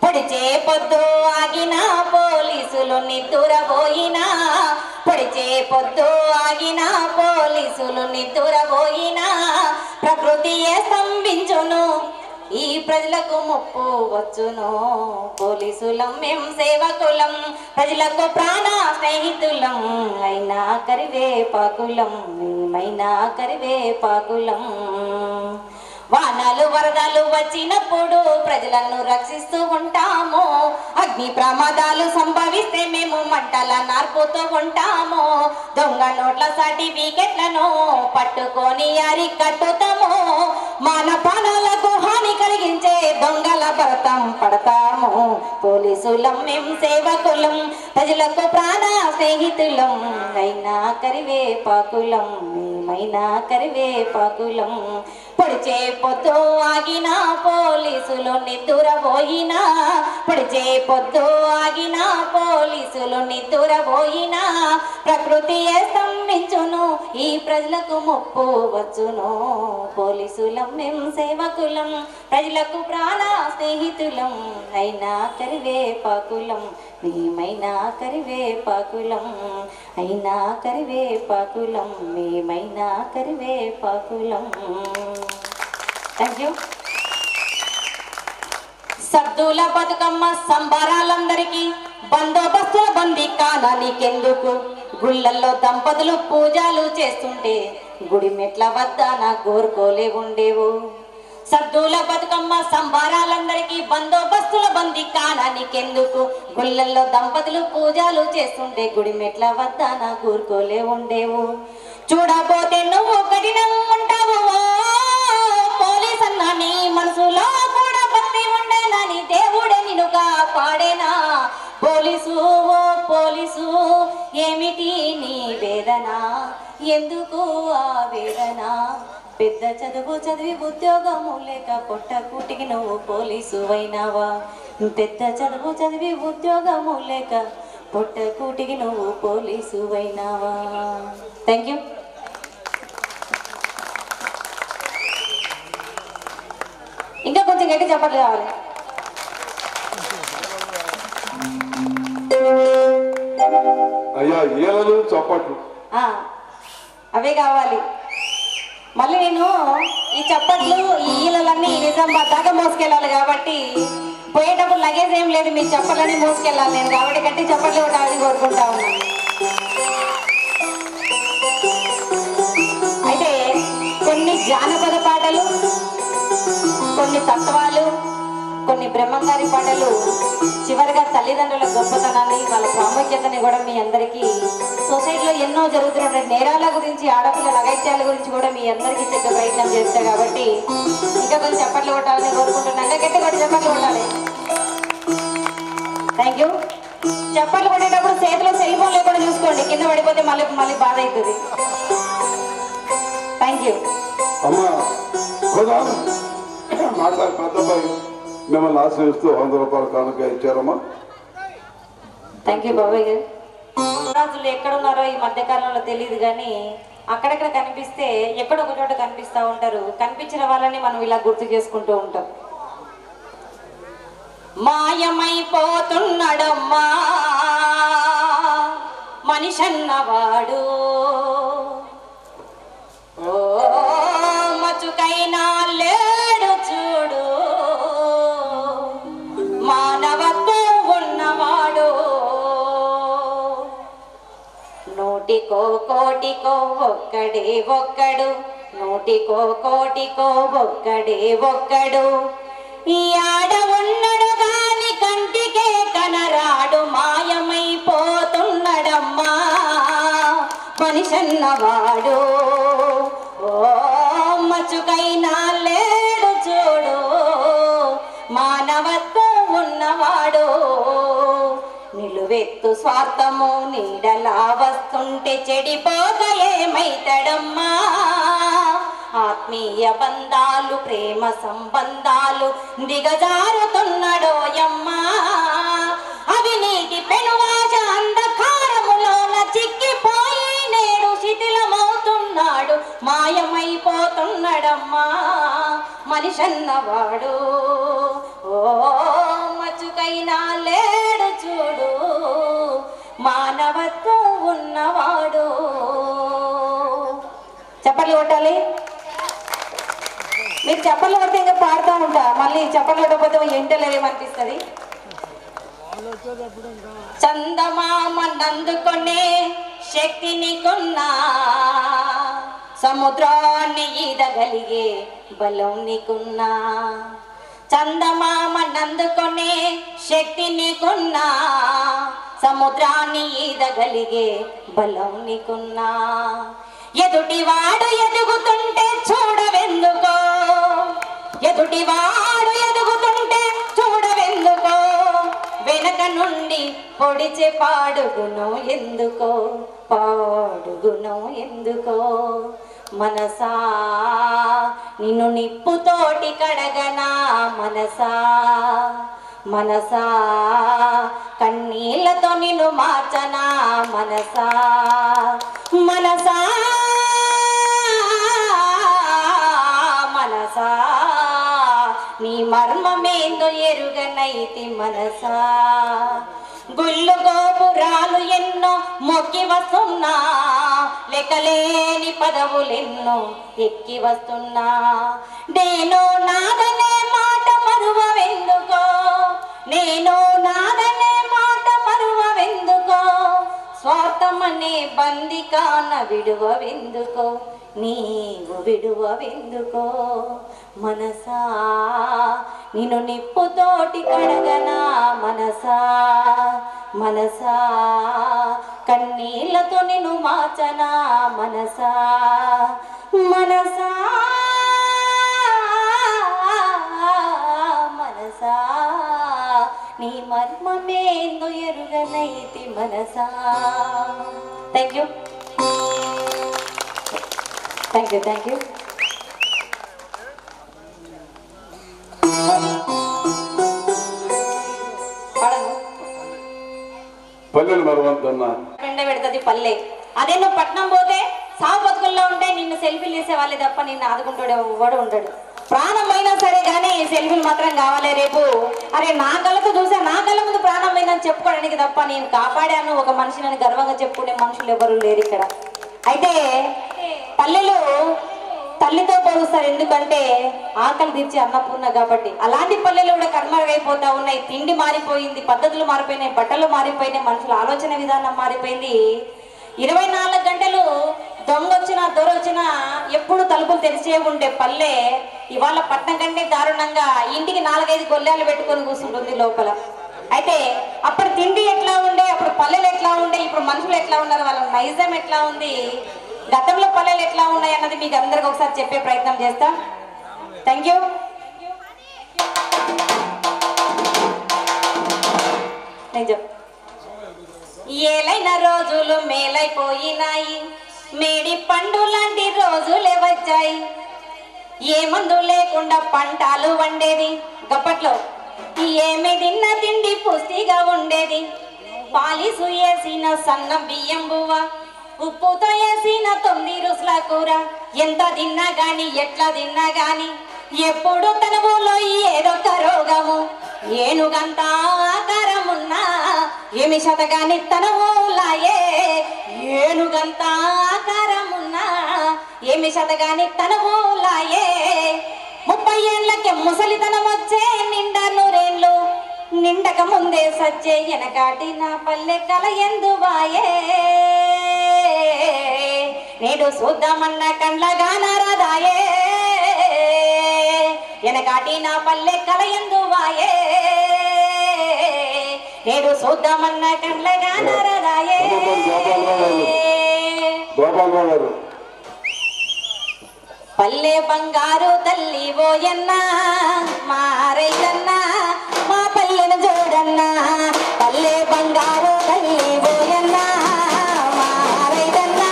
పొడిచే పొద్దు ఆగిన పోలీసులు నిద్దురబోయినా. పొడిచే పొద్దు ఆగిన పోలీసులు నిద్దురబోయినా. ప్రకృతియే స్తంభించును ఈ ప్రజలకు ముప్పు వచ్చును. పోలీసులం మేం సేవకులం ప్రజలకు ప్రాణ స్నేహితులం. అయినా కరివేపాకులం మేమైనా కరివేపాకులం. వానలు వరదలు వచ్చినప్పుడు ప్రజలను రక్షిస్తూ ఉంటాము. అగ్ని ప్రమాదాలు సంభవిస్తే మేము మంటల నార్పుతూ ఉంటాము. దొంగ నోట్ల సర్టిఫికెట్లను పట్టుకొని అరికట్టుతాము. మన ప్రాణాలకు హాని కలిగించే దొంగల భరతం పడతాము. పోలీసులం మేం సేవకులం ప్రజలకు ప్రాణ స్నేహితులం. అయినా కరివేపాకులం మేమైనా కరివేపాకులం. పొడిచే పొద్దు ఆగిన పోలీసులు నిద్దురబోయినా. పొడిచే పొద్దు ఆగిన పోలీసులు నిద్దురబోయినా. ప్రకృతియే స్తంభించును ఈ ప్రజలకు ముప్పు వచ్చును. పోలీసులం మేం సేవకులం ప్రజలకు ప్రాణ స్నేహితులం. అయినా కరివేపాకులం మేమైనా కరివేపాకులం. అయినా కరివేపాకులం మేమైనా కరివేపాకులం. Thank you. సద్దుల బతుకమ్మ సంబరాలందరికీ బందోబస్తుల బందీ కానానికెందుకు. గుళ్ళల్లో దంపతులు పూజలు చేస్తుంటే గుడి మెట్ల వద్ద నా కోరుకోలే ఉండేవు. సద్దుల బతుకమ్మ సంబరాలందరికీ బందోబస్తుల బందీ కానానికెందుకు. గుళ్ళల్లో దంపతులు పూజలు చేస్తుంటే గుడి మెట్ల వద్ద నా కోరుకోలే ఉండేవు. చూడబోతే నువ్వు కఠినం ఉంటావు పోలీస్ అన్నా. నీ మనసులో కూడా భక్తి ఉండేనని దేవుడే నిన్ను కాపాడేనా. పోలీసు ఓ పోలీసు ఏమిటి నీ వేదన. ఎందుకు ఆ వేదన. పెద్ద చదువు చదివి ఉద్యోగము లేక పొట్ట కూటికి నువ్వు పోలీసు అయినావా. పెద్ద చదువు చదివి ఉద్యోగము లేక పొట్ట కూటికి నువ్వు పోలీసు అయినావా. Thank you. ఇంకా కొంచెం గట్టి చెప్పట్లు కావాలి. అయ్యా ఈలలు చప్పట్లు అవే కావాలి. మళ్ళీ నేను ఈ చప్పట్లు ఈ ఈలలన్నీ నిజామాబాద్ దాకా మోసుకెళ్ళాలి కాబట్టి పోయేటప్పుడు లగేజ్ ఏం లేదు. మీ చప్పట్లన్నీ మోసుకెళ్ళాలి నేను కాబట్టి గట్టి చప్పట్లు కొట్టాలని కోరుకుంటా ఉన్నాను. అయితే కొన్ని జానపద పాటలు, కొన్ని తత్వాలు, కొన్ని బ్రహ్మంగారి పాటలు చివరిగా తల్లిదండ్రుల గొప్పతనాన్ని వాళ్ళ ప్రాముఖ్యతని కూడా మీ అందరికీ సొసైటీలో ఎన్నో జరుగుతున్న నేరాల గురించి ఆడపిల్లల అగత్యాల గురించి కూడా మీ అందరికీ చెప్పే ప్రయత్నం చేస్తారు కాబట్టి ఇంకా కొంచెం చప్పట్లు కొట్టాలని కోరుకుంటున్నాను. గట్టి కొట్టి చప్పట్లు కొట్టాలి. Thank you. చప్పట్లు కొట్టేటప్పుడు చేతిలో సెల్ ఫోన్ లేకుండా చూసుకోండి. కింద పడిపోతే మళ్ళీ బాధ అవుతుంది. Thank you. అమ్మా మాట్లాడి పెద్దబ్బాయి మిమ్మల్ని ఆశ్రయిస్తూ 100 రూపాయల కానుక ఇచ్చారమ్మా. థ్యాంక్ యూ బాబాయ్ గారు. రాజులు ఎక్కడున్నారో ఈ మధ్యకాలంలో తెలియదు కానీ అక్కడెక్కడ కనిపిస్తే ఎక్కడొక చోట కనిపిస్తూ ఉంటారు. కనిపించిన వాళ్ళని మనం ఇలా గుర్తు చేసుకుంటూ ఉంటాం. మాయమైపోతున్నాడమ్మా మనిషన్నవాడు. ఓ మచుకైనా లేడు చూడు మానవత్వం ఉన్నవాడు. నూటికో కోటికో ఒక్కడే ఒక్కడు. నూటికో కోటికో ఒక్కడే ఒక్కడు. ఈ ఆడ ఉన్నడు గాని కంటికే కనరాడు మాయమైపోతున్నడమ్మా మనిషన్నవాడు ఓ మచ్చుకైనా లేడు చూడు మానవత్వం ఉన్నవాడు నిలువెత్తు స్వార్థము నీడలా వస్తుంటే చెడిపోక ఏమైతడమ్మా ఆత్మీయ బంధాలు ప్రేమ సంబంధాలు దిగజారుతున్నడోయమ్మా అవినీతి పెనువాజ అంధకారములోన చిక్కిపోయి నేడు శిథిలమవుతున్నాడు మాయమైపోతున్నాడమ్మా మనిషన్నవాడు ఓ మచ్చుకైనా లేడు చూడు మానవత్వం ఉన్నవాడు చప్పట్లు కొట్టాలి మీరు చప్పట్లు కొడితే ఇంకా పాడుతూ ఉంటా మళ్ళీ చప్పట్లు కొట్టకపోతే ఎంటలేమనిపిస్తుంది చందమామ నందుకొనే శక్తి నీకున్నా సముద్రాన్ని ఈదగలిగే బలం నీకున్నా చందమామ నందుకొనే శక్తి నీకున్నా సముద్రాన్ని ఈదగలిగే బలం నీకున్నా ఎదుటివాడు ఎదుగుతుంటే చూడవెందుకో ఎదుటివాడు ఎదుగుతుంటే చూడవెందుకో వెనక నుండి పొడిచే పాడుగుణం ఎందుకో పాడుగుణం ఎందుకో మనసా నిన్ను నిప్పుతోటి కడగనా మనసా మనసా కన్నీళ్లతో నిన్ను మార్చనా మనసా మనసా మనసా నీ మర్మమేందో ఎరుగనైతి మనసా గుళ్ళు గోపురాలు ఎన్నో మొక్కి వస్తున్నా లెక్కలేని పదవులెన్నో ఎక్కి వస్తున్నా నేను నాదనే మాట మరువవెందుకో నేను నాదనే మాట మరువవెందుకో స్వార్థమనే బందికాన విడువవెందుకో నీవు విడువవెందుకో మనసా నిన్ను నిప్పుతోటి కడగనా మనసా మనసా కన్నీళ్లతో నిన్ను మార్చనా మనసా మనసా మనసా నీ మర్మమేందో ఎరుగనైతి మనసా thank you thank you thank you పల్లెలు మరవద్దన్నా వెంట పెడుతుంది పల్లె అదే నువ్వు పట్నం పోతే సాగు బతుకుల్లో ఉంటే నిన్ను సెల్ఫీలు తీసే వాళ్ళే తప్ప నిన్ను ఆదుకుంటాడు ఎవడు ఉంటాడు ప్రాణమైనా సరే కానీ సెల్ఫీలు మాత్రం కావాలి రేపు అరే నా కళ్ళతో చూసా నా కళ్ళ ముందు ప్రాణం పోయిందని చెప్పుకోవడానికి తప్ప నేను కాపాడాను ఒక మనిషిని గర్వంగా చెప్పుకునే మనుషులు ఎవరు లేరు ఇక్కడ అయితే పల్లెలు తల్లితో పోలుస్తారు ఎందుకంటే ఆకలి తీర్చి అన్నపూర్ణ కాబట్టి అలాంటి పల్లెలు కూడా కర్మరైపోతా ఉన్నాయి తిండి మారిపోయింది పద్ధతులు మారిపోయినాయి బట్టలు మారిపోయినాయి మనుషుల ఆలోచన విధానం మారిపోయింది 24 గంటలు దొంగ వచ్చినా దొర వచ్చినా ఎప్పుడు తలుపులు తెరిచే ఉండే పల్లె ఇవాళ పట్నం కంటే దారుణంగా ఇంటికి 4-5 గొల్లాలు పెట్టుకొని కూర్చుంటుంది లోపల అయితే అప్పుడు తిండి ఎట్లా ఉండే అప్పుడు పల్లెలు ఎట్లా ఉండే ఇప్పుడు మనుషులు ఎట్లా ఉన్నారు వాళ్ళ నైజం ఎట్లా ఉంది గతంలో పల్లెలు ఎట్లా ఉన్నాయి అన్నది మీకు అందరికి ఒకసారి చెప్పే ప్రయత్నం చేస్తా థ్యాంక్ యూ ఏలైన రోజులు మేలైపోయినాయి మేడి పండు లాంటి రోజులే వచ్చాయి ఏ మందు లేకుండా పంటలు వండేది గప్పట్లో ఏమి తిన్న తిండి పుష్టిగా ఉండేది పాలిసు వేసిన సన్న బియ్యం బువ్వ ఉప్పుతో వేసిన 9 రుసుల కూర ఎంత తిన్నా గాని ఎట్లా తిన్నా గాని ఎప్పుడు తన ఊళ్ళో ఏదొక్క రోగము ఏనుగంత ఆకారమున్నా ఏమి శతగాని తన ఊళ్ళాయే ఏనుగంత ఆకారమున్నా ఏమి శతగాని తన ఊళ్ళాయే 30 ఏళ్ళకే ముసలితనం వచ్చే నిండా నూరేళ్ళు నిండక ముందే సచ్చే ఎనకాటి నా పల్లె కల ఎందువాయే నేడు చూద్దామన్న కండ్లగా నారదాయే ఎనకాటి నా పల్లె కలయందు వాయే నేడు చూద్దామన్న కండ్లగా నరదాయే పల్లె బంగారు తల్లి ఓయన్నా మారైతన్నా మా పల్లెను చూడన్నా పల్లె బంగారు తల్లి ఓయన్నా మారైతన్నా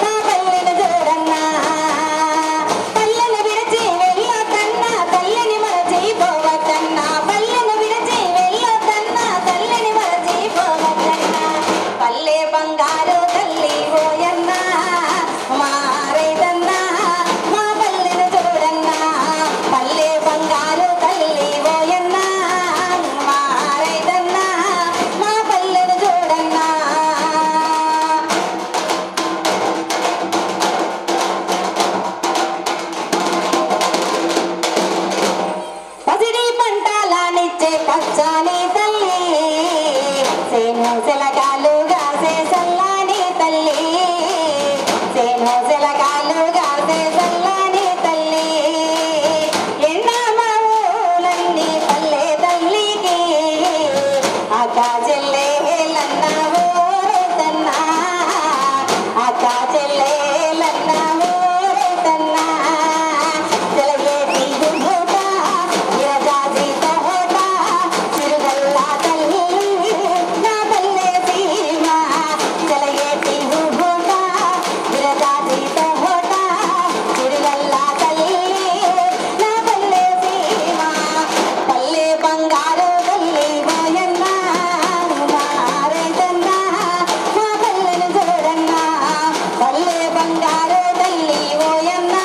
మా పల్లెను చూడన్నా పల్లెను విడిచి వెళ్ళొద్దన్నా తల్లిని మరచిపోవద్దన్నా పల్లెను విడిచి వెళ్ళొద్దన్నా తల్లిని మరచిపోవద్దన్నా పల్లె బంగారు తల్లి ఓయన్నా మారైతన్నా పల్లె బంగారు తల్లి ఓయన్నా మారైదన్నా మా పల్లెను చూడన్నా పసిడి పంటలానిచ్చే పచ్చని తల్లి సేను సెలగాలుగా సల్లాని తల్లి సేను సెలగాలుగా సల్లాని తల్లి అక్కా చెల్లెలన్న ఊరైతన్నా అక్కా చెల్లెలన్న ఊరైతన్నా తెలగేటి హోట ఇరజాజి తోట చిరుగల్లా తల్లి నా పల్లె సీమ తెలగేటి హోట ఇరజాజి తోట చిరుగల్లా తల్లి నా పల్లె సీమ పల్లె బంగారు తల్లి ఓయన్నా మారైతన్నా మా పల్లెను చూడన్నా పల్లె బంగారు తల్లి ఓయన్నా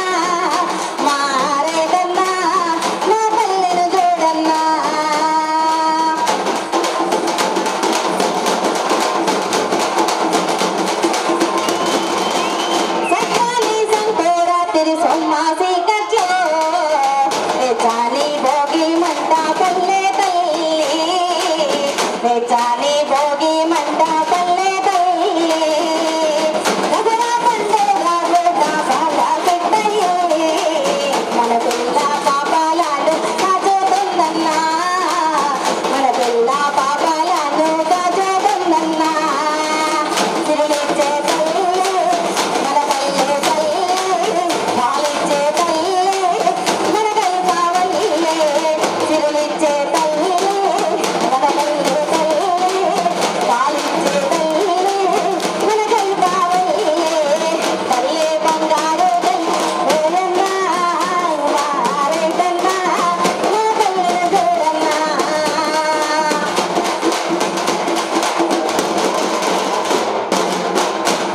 మారైతన్నా మా పల్లెను చూడన్నా సత్యాని సంకోరాత్రి సొమ్మాసి కట్లో చాని భోగి మంట పల్లె తల్లి చాని భోగి మంట పల్లె తల్లి దసరా పండుగ పాల పెట్టయ్యే మన పిల్ల పాపాలను కాచోతుందన్నా మన పిల్ల పాపాలను కాచోతుందన్నా తిరుగిచ్చే తల్లి మన పల్లె తల్లి పాలిచ్చే తల్లి మన కల్పావల్లే తిరుగిచ్చే తల్లి మన పల్లె తల్లి పాలిచ్చే తల్లి మన కల్పావల్లే పల్లె బంగారు తల్లి ఓయన్నా మారైతన్నా మా పల్లెను చూడన్నా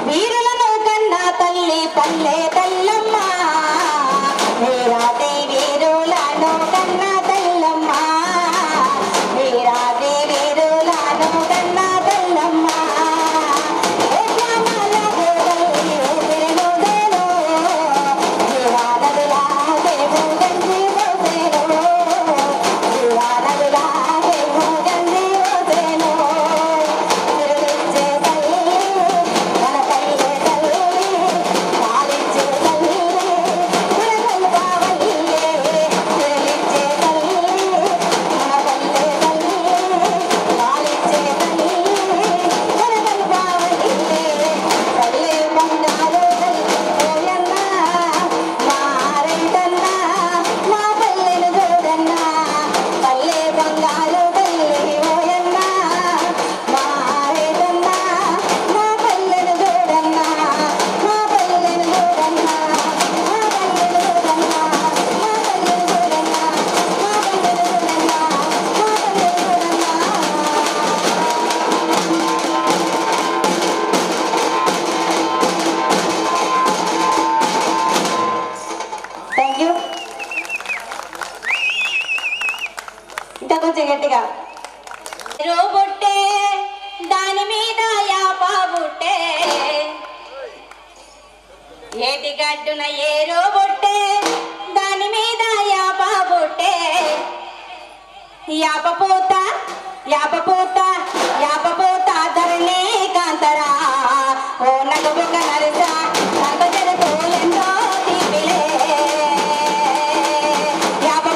వీరులను కన్నా తల్లి పల్లె తల్లమ్మ వీరాది వీరులను కన్నా తల్లమ్మ వీరాది వీరులను కన్నా తల్లమ్మ ఇంకా కొంచెం గట్టిగా బుట్టే దాని మీద యాప బుట్టే ఏటి గడ్డున ఏరో బుట్టే దాని మీద యాప బుట్టే యాప పూత యాప పూత యాప పూత ధరణి కాంతరా ఓ నగబుక నరసా నగ జర తోలెందో తీపిలే యాప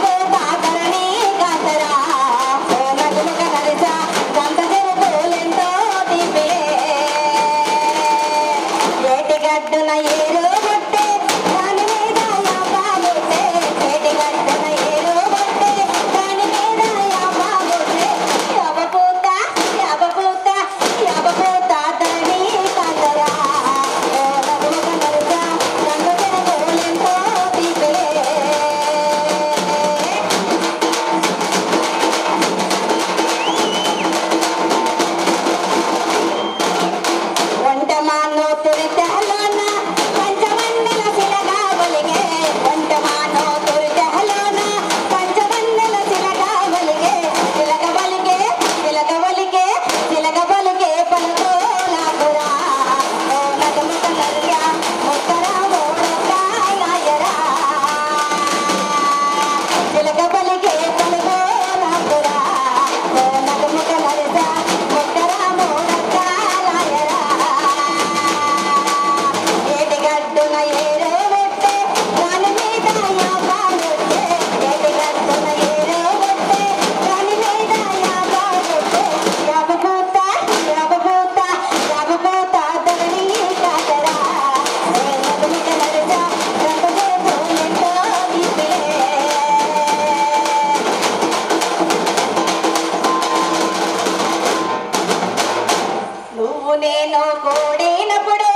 నేను కోడినప్పుడు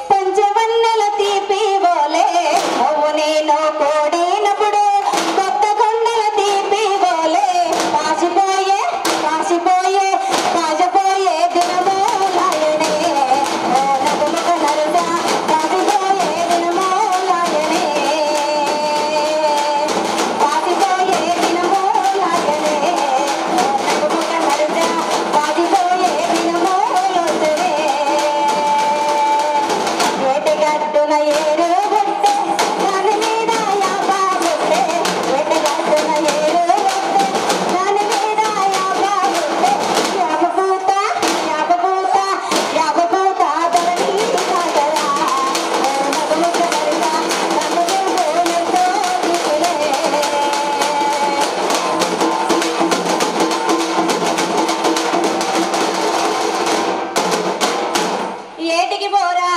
పంచవన్నెల తీపి బోలే నువ్వు నేను కోడినప్పుడు కొత్త కొండల తీపి బోలే కాసిపోయే కాసిపోయే కాసిపోయే దినమో లాయనే నగుముఖ నరుదా కాసిపోయే దినమో లాయనే కాసిపోయే దినమో లాయనే నగుముఖ నరుదా కాసిపోయే దినమో లోతునే వేటగట్టున ఏరు బుట్టే దాని మీద యాపా బుట్టే వేటగట్టున ఏరు బుట్టే దాని మీద యాపా బుట్టే యాపపూత యాపపూత యాపపూత ధరణి సాగరా నగుముఖ నరుదా నగుముఖ నరుదా ఏటికి పోరా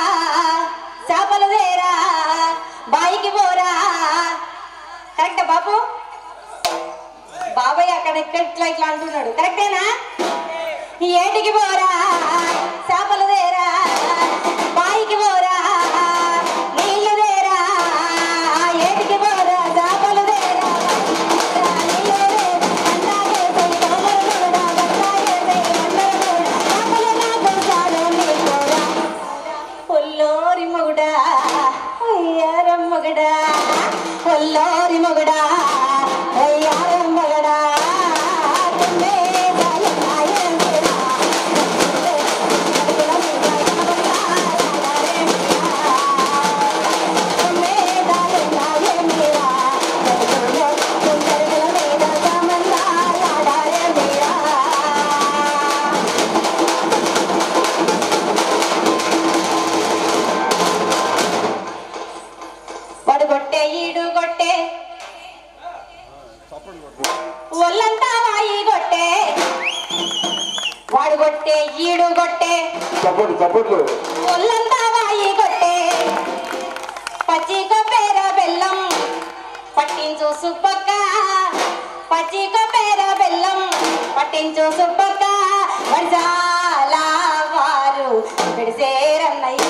చేపలు తేరా బాయికి పోరా కరెక్టా బాబు బాబాయ్ అక్కడ ఇట్లా ఇట్లా అంటున్నాడు కరెక్టేనా ఏటికి పోరా చేపలు తేరా బాయికి పోరా నీళ్లు తేరా ఏటికి పోరా చేపలు తేరా నీళ్లు ఒల్లోరి మొగుడా అయ్యారం మొగడా ఒల్లోరి మొగుడా అయ్యారం మొగడా వాడు కొట్టే ఈడు కొట్టే ఒళ్ళంతా వాయి కొట్టే వాడు కొట్టే ఈడు కొట్టే చప్పట్లు ఒళ్ళంతా వాయి కొట్టే పచ్చి కొబ్బేర బెల్లం పట్టించు సుబ్బక్క పచ్చి కొబ్బేర బెల్లం పట్టించు సుబ్బక్క వరసాల వారు విడిసేరన్నయ్య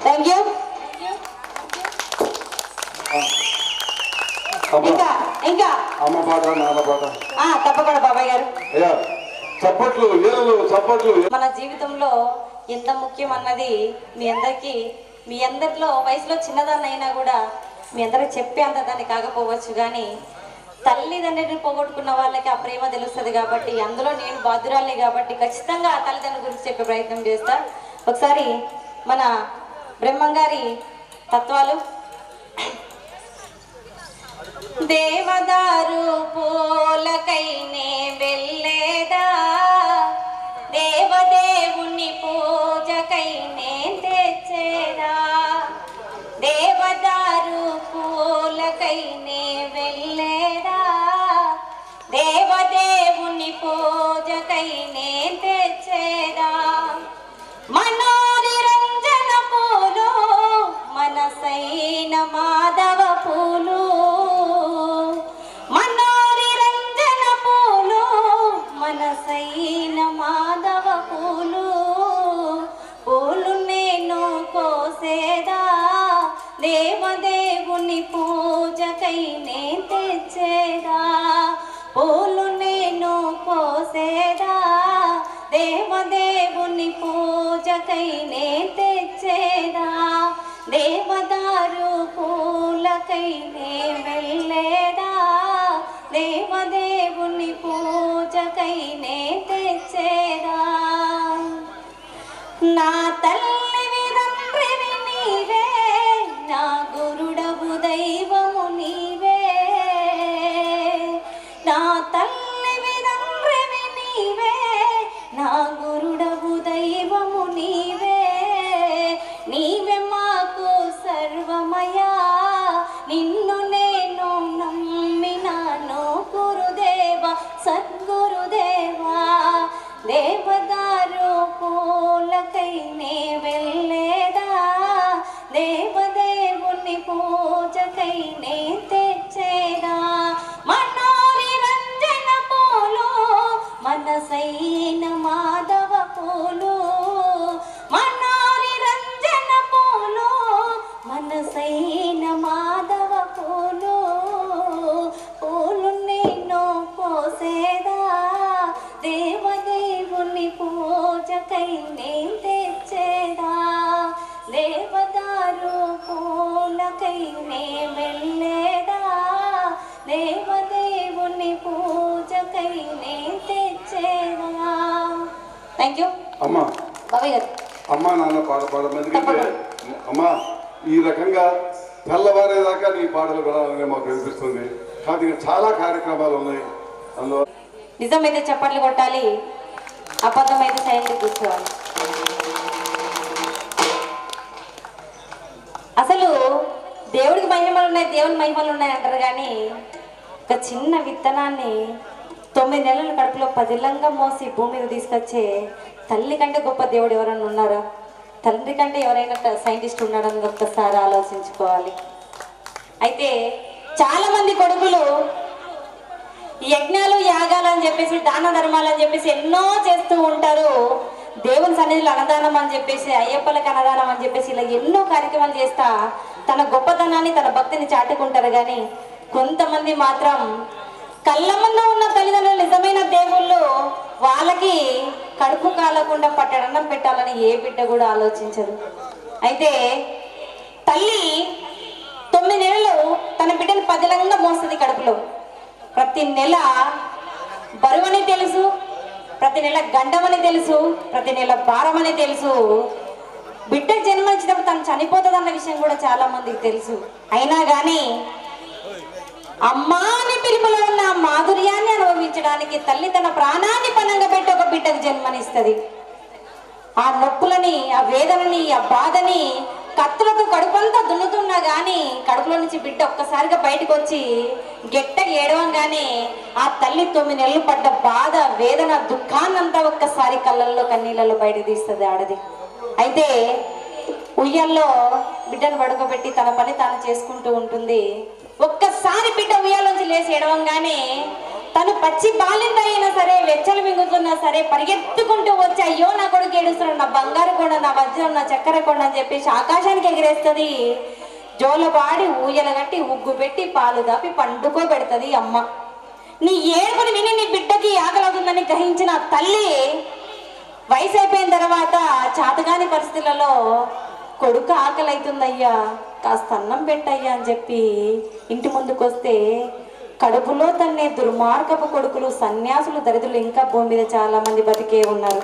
థ్యాంక్ యూ ఇంకా ఇంకా అమ్మ పాట నాన్న పాట తప్పకుండా బాబాయ్ గారు అయ్యా చప్పట్లు ఏళ్ళు చప్పట్లు మన జీవితంలో ఎంత ముఖ్యం అన్నది మీ అందరిలో వయసులో చిన్నదాన్ని అయినా కూడా మీ అందరికి చెప్పే అంత దాన్ని కాకపోవచ్చు కానీ తల్లిదండ్రుని పోగొట్టుకున్న వాళ్ళకి ఆ ప్రేమ తెలుస్తుంది కాబట్టి అందులో నేను బాధ్యురాలే కాబట్టి ఖచ్చితంగా ఆ తల్లిదండ్రుల గురించి చెప్పే ప్రయత్నం చేస్తా ఒకసారి మన బ్రహ్మంగారి తత్వాలు దేవదారు పూలకైనే వెళ్ళేదా దేవదేవుని పూజకైనే తెచ్చేదా దేవదారు పూలకైనే వెళ్ళేదా దేవదేవుని పూజకైనే తెచ్చేదా మనోరి రంజన పూలు మనసైన మాధవ పూలు మనోరి రంజన పూలు మనసైన మాధవ పూలు పూలు నేను కోసేదా దేవదేవుని పూజకైనే తెచ్చేదా పూలు నేను కోసేదా దేవదేవుని పూజకైనే తెచ్చేదా దేవదారు పూలకైనే వెళ్ళేదా దేవదేవుని పూజకైనే తెచ్చేదా నా తల్లివి తండ్రివి నీవే నా గురుడవు దేవదేవుని పూజకై నే తెచ్చేదా మనోరి రంజన పూలు మనసైన మాధవ పూలు మనోరి రంజన పూలు మనసైన మాధవ పూలు పూలు నేను పోసేదా దేవదేవుని పూజకై నే తెచ్చేదా దేవదారు పూలకై నే వెళ్ళేదా దేవదేవుని పూజకై నే తెచ్చేదా. థ్యాంక్ యూ అమ్మా. బాబాయ్ గారు అమ్మా నాన్న పాట పాడడం ఎందుకంటే అమ్మా ఈ రకంగా తెల్లవారేదాకా నీ పాటలు వినాలని మాకు అనిపిస్తుంది. కాబట్టి ఇంకా చాలా కార్యక్రమాలు ఉన్నాయి. అందువల్ల నిజమైతే చప్పట్లు కొట్టాలి, అబద్ధమైతే సైలెంట్ కూర్చోవాలి. అసలు దేవుడికి మహిమలు ఉన్నాయి, దేవుని మహిమలు ఉన్నాయి అంటారు, కానీ ఒక చిన్న విత్తనాన్ని 9 నెలల కడుపులో పదిలంగా మోసి భూమి మీద తీసుకొచ్చే తల్లి కంటే గొప్ప దేవుడు ఎవరైనా ఉన్నారా? తండ్రి కంటే ఎవరైనా సైంటిస్ట్ ఉన్నాడని ఒక్కసారి ఆలోచించుకోవాలి. అయితే చాలా మంది కొడుకులు యజ్ఞాలు యాగాలు అని చెప్పేసి దాన ధర్మాలు అని చెప్పేసి ఎన్నో చేస్తూ ఉంటారు. దేవుని సన్నిధిలో అన్నదానం అని చెప్పేసి అయ్యప్పలకు అన్నదానం అని చెప్పేసి ఇలా ఎన్నో కార్యక్రమాలు చేస్తా తన గొప్పతనాన్ని తన భక్తిని చాటుకుంటారు. కానీ కొంతమంది మాత్రం కళ్ళ ముందు ఉన్న తల్లిదండ్రులు నిజమైన దేవుళ్ళు వాళ్ళకి కడుపు కాలకుండా పట్టడన్నం పెట్టాలని ఏ బిడ్డ కూడా ఆలోచించదు. అయితే తల్లి 9 నెలలు తన బిడ్డను పదిలంగా మోస్తుంది కడుపులో. ప్రతి నెల బరువని తెలుసు, ప్రతి నెల గండమని తెలుసు, ప్రతి నెల భారమని తెలుసు. బిడ్డ జన్మనిచ్చినప్పుడు తను చనిపోతుంది అన్న విషయం కూడా చాలా మందికి తెలుసు. అయినా కానీ అమ్మాని పిలుపులో ఉన్న మాధుర్యాన్ని అనుభవించడానికి తల్లి తన ప్రాణాన్ని పణంగా పెట్టి ఒక బిడ్డకు జన్మనిస్తుంది. ఆ నొప్పులని, ఆ వేదనని, ఆ బాధని కత్తులతో కడుపంతా దున్నుతున్నా గానీ కడుపులో నుంచి బిడ్డ ఒక్కసారిగా బయటకు వచ్చి గట్టిగా ఏడవంగానే ఆ తల్లి 9 నెలలు పడ్డ బాధ, వేదన, దుఃఖాన్నంతా ఒక్కసారి కళ్ళల్లో కన్నీళ్ళలో బయటకు తీస్తుంది ఆడది. అయితే ఉయ్యాల్లో బిడ్డను పడుకోబెట్టి తన పని తాను చేసుకుంటూ ఉంటుంది. ఒక్కసారి బిడ్డ ఉయ్యాలోంచి లేచి ఏడవంగానే తను పచ్చి బాలింత అయినా సరే, వెచ్చలు మింగుతున్నా సరే పరిగెత్తుకుంటూ వచ్చి అయ్యో నా కొడుకు ఏడుస్తున్నాడు, నా బంగారు కొండ, నా వజ్రం, నా చక్కెర కొండ అని చెప్పేసి ఆకాశానికి ఎగిరేస్తుంది. జోలబాడి ఊయల కట్టి ఉగ్గు పెట్టి పాలు దాపి పండుకోబెడుతుంది అమ్మ. నీ ఏడుపుని విని నీ బిడ్డకి ఆకలి అవుతుందని గ్రహించిన తల్లి వయసు అయిపోయిన తర్వాత చాతగాని పరిస్థితులలో కొడుకు ఆకలి అవుతుందయ్యా కాస్త అన్నం పెట్టయ్యా అని చెప్పి ఇంటి ముందుకు వస్తే కడుపులో తన్నే దుర్మార్గపు కొడుకులు, సన్యాసులు, దరిద్రులు ఇంకా భూమి మీద చాలా మంది బతికే ఉన్నారు.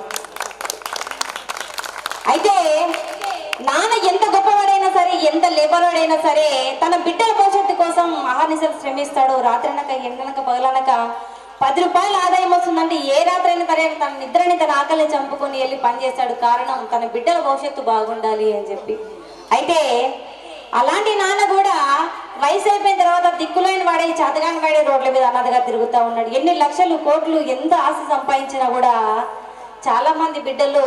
అయితే నాన్న ఎంత గొప్పవాడైనా సరే, ఎంత లేబర్వాడైనా సరే తన బిడ్డల భవిష్యత్తు కోసం అహర్నిశలు శ్రమిస్తాడు. రాత్రనక ఎండనక పగలనక 10 రూపాయల ఆదాయం వస్తుందంటే ఏ రాత్రి అయినా సరే తన నిద్రని, తన ఆకలిని చంపుకొని వెళ్ళి పనిచేస్తాడు. కారణం తన బిడ్డల భవిష్యత్తు బాగుండాలి అని చెప్పి. అయితే అలాంటి నాన్న కూడా వయసు అయిపోయిన తర్వాత దిక్కులేని వాడే, చేతగాని వాడే రోడ్ల మీద అన్నదిగా తిరుగుతూ ఉన్నాడు. ఎన్ని లక్షలు, కోట్లు, ఎంత ఆస్తి సంపాదించినా కూడా చాలా మంది బిడ్డలు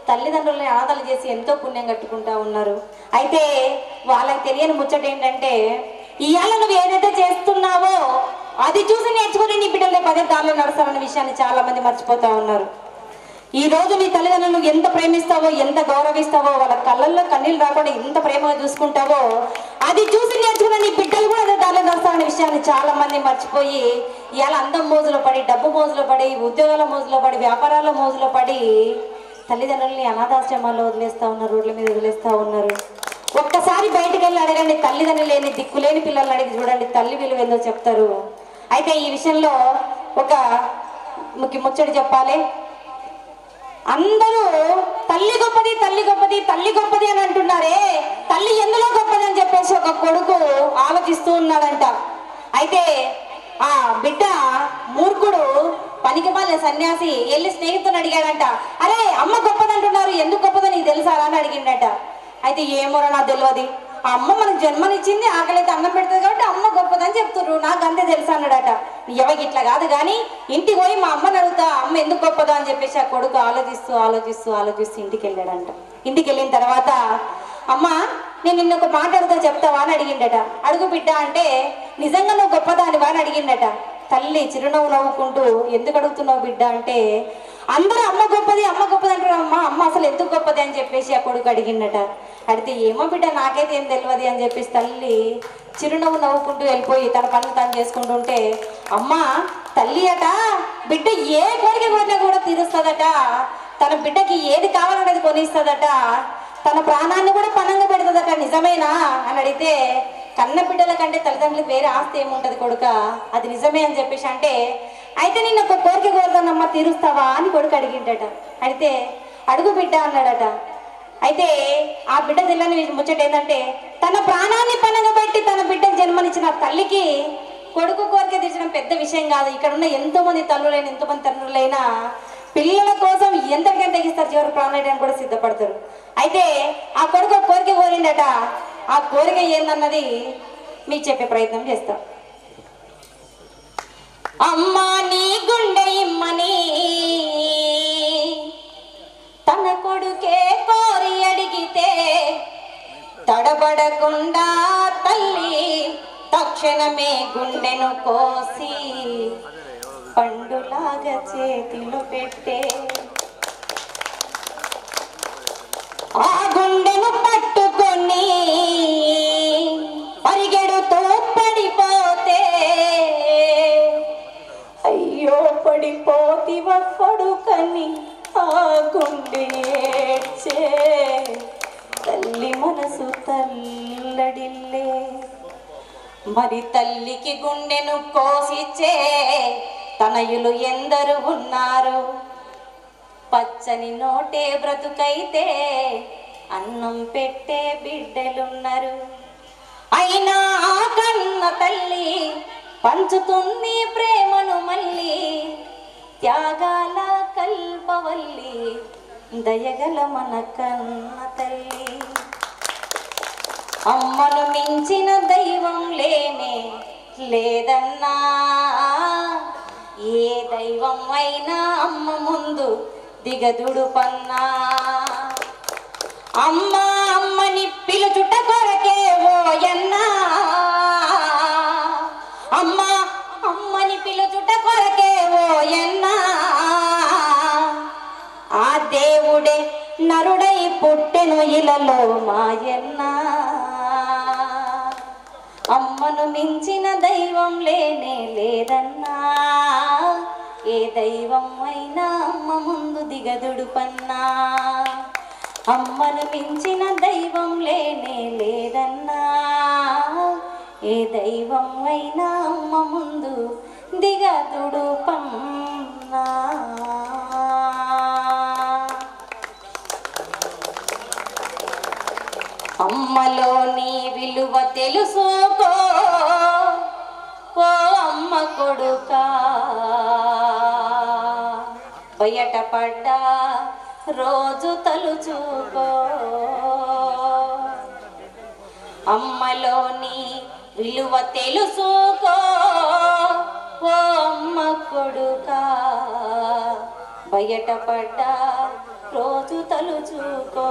తల్లిదండ్రులని అనాథలు చేసి ఎంతో పుణ్యం కట్టుకుంటా ఉన్నారు. అయితే వాళ్ళకి తెలియని ముచ్చట ఏంటంటే ఇవాళ నువ్వు ఏదైతే చేస్తున్నావో అది చూసి నేర్చుకుని నీ బిడ్డలు పదే దారిలో నడుస్తారన్న విషయాన్ని చాలా మంది మర్చిపోతా ఉన్నారు. ఈ రోజు నీ తల్లిదండ్రులను ఎంత ప్రేమిస్తావో, ఎంత గౌరవిస్తావో, వాళ్ళ కళ్ళల్లో కన్నీళ్ళు రాకుండా ఎంత ప్రేమగా చూసుకుంటావో అది చూసి నేర్చుకున్న నీ బిడ్డలు కూడా అదే దారిలో నడుస్తారన్న విషయాన్ని చాలా మంది మర్చిపోయి ఇవాళ అందం మోజులో పడి, డబ్బు మోజులో పడి, ఉద్యోగాల మోజులో పడి, వ్యాపారాల మోజులో పడి తల్లిదండ్రులని అనాథాశ్రమాల్లో వదిలేస్తా ఉన్నారు, రోడ్ల మీద వదిలేస్తా ఉన్నారు. ఒక్కసారి బయటకు వెళ్ళి అడగండి, తల్లిదండ్రులు లేని దిక్కులేని పిల్లల్ని అడిగి చూడండి, తల్లి విలువ ఏందో చెప్తారు. అయితే ఈ విషయంలో ఒక ముచ్చట చెప్పాలి. అందరూ తల్లి గొప్పది, తల్లి గొప్పది, తల్లి గొప్పది అని అంటున్నారే, తల్లి ఎందులో గొప్పది అని చెప్పేసి ఒక కొడుకు ఆలోచిస్తూ ఉన్నాడంట. అయితే ఆ బిడ్డ మూర్ఖుడు, పనికిమాలిన సన్యాసి వెళ్ళి స్నేహితుని అడిగాడంట, అరే అమ్మ గొప్పది అంటున్నారు, ఎందుకు గొప్పదో నీకు తెలుసా అని అడిగిండట. అయితే ఏమోరా నాకు తెలియదు, ఆ అమ్మ మనకు జన్మనిచ్చింది, ఆకలితే అన్నం పెడుతుంది కాబట్టి అమ్మ గొప్పదని చెప్తున్నారు, నాకు అంతే తెలుసా అన్నాడట. ఎవరికి ఇట్లా కాదు కానీ ఇంటికి పోయి మా అమ్మని అడుగుతా, అమ్మ ఎందుకు గొప్పదా అని చెప్పేసి ఆ కొడుకు ఆలోచిస్తూ ఆలోచిస్తూ ఆలోచిస్తూ ఇంటికి వెళ్ళాడంట. ఇంటికి వెళ్ళిన తర్వాత అమ్మ నేను నిన్న ఒక మాట అడుగుతా చెప్తావా అని అడిగిండట. అడుగు బిడ్డ అంటే నిజంగా నువ్వు గొప్పదానివా అని అడిగిండట. తల్లి చిరునవ్వు నవ్వుకుంటూ ఎందుకు అడుగుతున్నావు బిడ్డ అంటే అందరూ అమ్మ గొప్పది అంటారు, అమ్మ అసలు ఎందుకు గొప్పది అని చెప్పేసి ఆ కొడుకు అడిగిండట. అడిగితే ఏమో బిడ్డ నాకైతే ఏం తెలియదు అని చెప్పేసి తల్లి చిరునవ్వు నవ్వుకుంటూ వెళ్ళిపోయి తన పనులు తను చేసుకుంటుంటే అమ్మ తల్లి అట బిడ్డ ఏ కోరిక కోరినా కూడా తీరుస్తుందట, తన బిడ్డకి ఏది కావాలనేది కొనిస్తుందట, తన ప్రాణాన్ని కూడా పణంగా పెడుతుందట, నిజమేనా అని అడిగితే కన్న బిడ్డల కంటే తల్లిదండ్రులకు వేరే ఆస్తి ఏముంటది కొడుక, అది నిజమే అని చెప్పేసి అంటే అయితే నేను ఒక కోరిక కోరుతానమ్మా తీరుస్తావా అని కొడుకు అడిగిండట. అయితే అడుగు బిడ్డ అన్నాడట. అయితే ఆ బిడ్డ తెల్లని ముచ్చట ఏంటంటే తన ప్రాణాన్ని పణంగా పెట్టి తన బిడ్డకు జన్మనిచ్చిన తల్లికి కొడుకు కోరిక తీర్చడం పెద్ద విషయం కాదు. ఇక్కడ ఉన్న ఎంతో మంది తల్లులైన ఎంతో మంది తండ్రులైనా పిల్లల కోసం ఎంతకంత తెగిస్తారు, చివరి ప్రాణాన్ని కూడా సిద్ధపడతారు. అయితే ఆ కొడుకు కోరిక కోరిండట. ఆ కోరిక ఏందన్నది మీకు చెప్పే ప్రయత్నం చేస్తా. అమ్మా నీ గుండె ఇమ్మని తన కొడుకే కోరి అడిగితే తడబడకుండా తల్లి తక్షణమే గుండెను కోసి పండులాగా చేతిలో పెట్టే ఆ గుండెను పట్టుకొని పరిగెడుతూ పడిపోతే అయ్యో పడిపోతివ కొడుకని ఆ గుండె ఏడ్చే తల్లి మనసు తల్లడిల్లే. మరి తల్లికి గుండెను కోసిచ్చే తనయులు ఎందరు ఉన్నారు, పచ్చని నోటే బ్రతుకైతే అన్నం పెట్టే బిడ్డలున్నారు. అయినా ఆ కన్న తల్లి పంచుతుంది ప్రేమను మళ్ళీ, త్యాగాల కల్పవల్లి దయగల మన కన్న తల్లి. అమ్మను మించిన దైవం లేనే లేదన్నా, ఏ దైవం అయినా అమ్మ ముందు దిగదుడు పన్నా. అమ్మ అమ్మని పిలుచుట కొరకే ఓయన్నా, అమ్మ అమ్మని పిలుచుట కొరకే ఓయన్నా, ఆ దేవుడే నరుడై పుట్టెను ఇలలో మాయన్నా. అమ్మను మించిన దైవం లేనే లేదన్నా, ఏ దైవం అయినా అమ్మ ముందు దిగదుడు పన్నా. అమ్మను మించిన దైవం లేనే లేదన్నా, ఏ దైవం అయినా అమ్మ ముందు దిగదుడు పన్నా. అమ్మలోని విలువ తెలుసుకో ఓ అమ్మ కొడుకా, బయటపడ్డా రోజు తలుచుకో. అమ్మలోని విలువ తెలుసుకో ఓ అమ్మ కొడుకా, బయటపడ్డా రోజు తలుచుకో.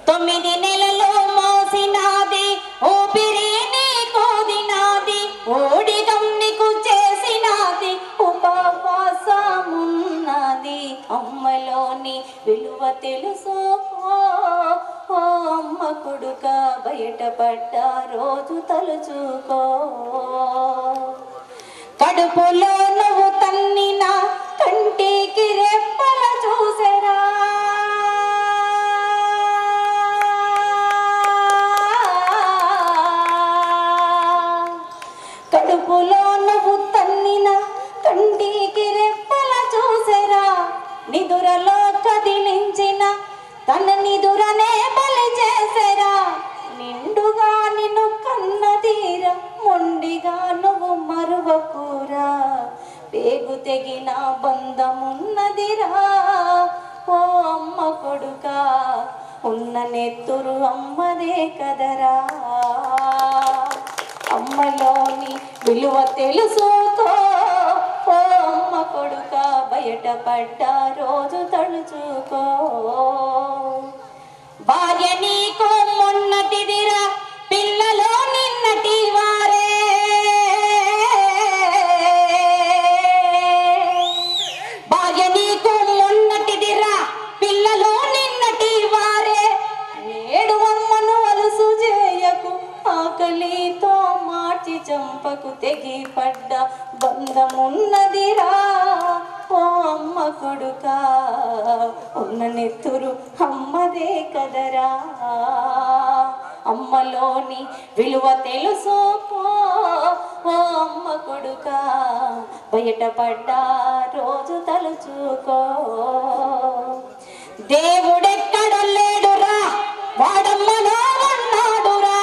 9 నెలలు మోసినాది ఊపిరి నీకు దినాది, ఓడిగం నీకు చేసినాది ఉపవాసమున్నది. అమ్మలోని విలువ తెలుసుకో ఓ అమ్మ కొడుక, బయటపడ్డ రోజు తలుచుకో. కడుపులో నువ్వు తన్నిన కంటికి రెప్పల చూసెరా, కడుపులో నువ్వు తన్నిన కంటికి రెప్పల చూసెరా, నిదురలో కదిలించిన తన నిదురనే బలి చేసెరా. నిండుగా నిన్ను కన్న తీర మొండిగా నువ్వు మరువకురా, పేగు తెగిన బంధమున్నదిరా ఓ అమ్మ కొడుక, ఉన్న నెత్తురు అమ్మదే కదరా. అమ్మలోని విలువ తెలుసుకో ఓ అమ్మ కొడుక, బయటపడ్డ రోజు తలుచుకో. భార్య నీకు మొన్నటిదిరా పిల్లలో నిన్నటి వారే భార్య నీకు మొన్నటిదిరా పిల్లలో నిన్నటి వారే నేడు అమ్మను అలుసు చేయకు ఆకలితో మార్చి చంపకు తెగి పడ్డ బంధమున్నదిరా ఓ అమ్మ కొడుకా ఉన్న నెత్తురు అమ్మదే కదరా అమ్మలోని విలువ తెలుసుకో ఓ అమ్మ కొడుకా బయటపడ్డ రోజు తలుచుకో దేవుడెక్కడ లేడురా వాడమ్మలో ఉన్నాడురా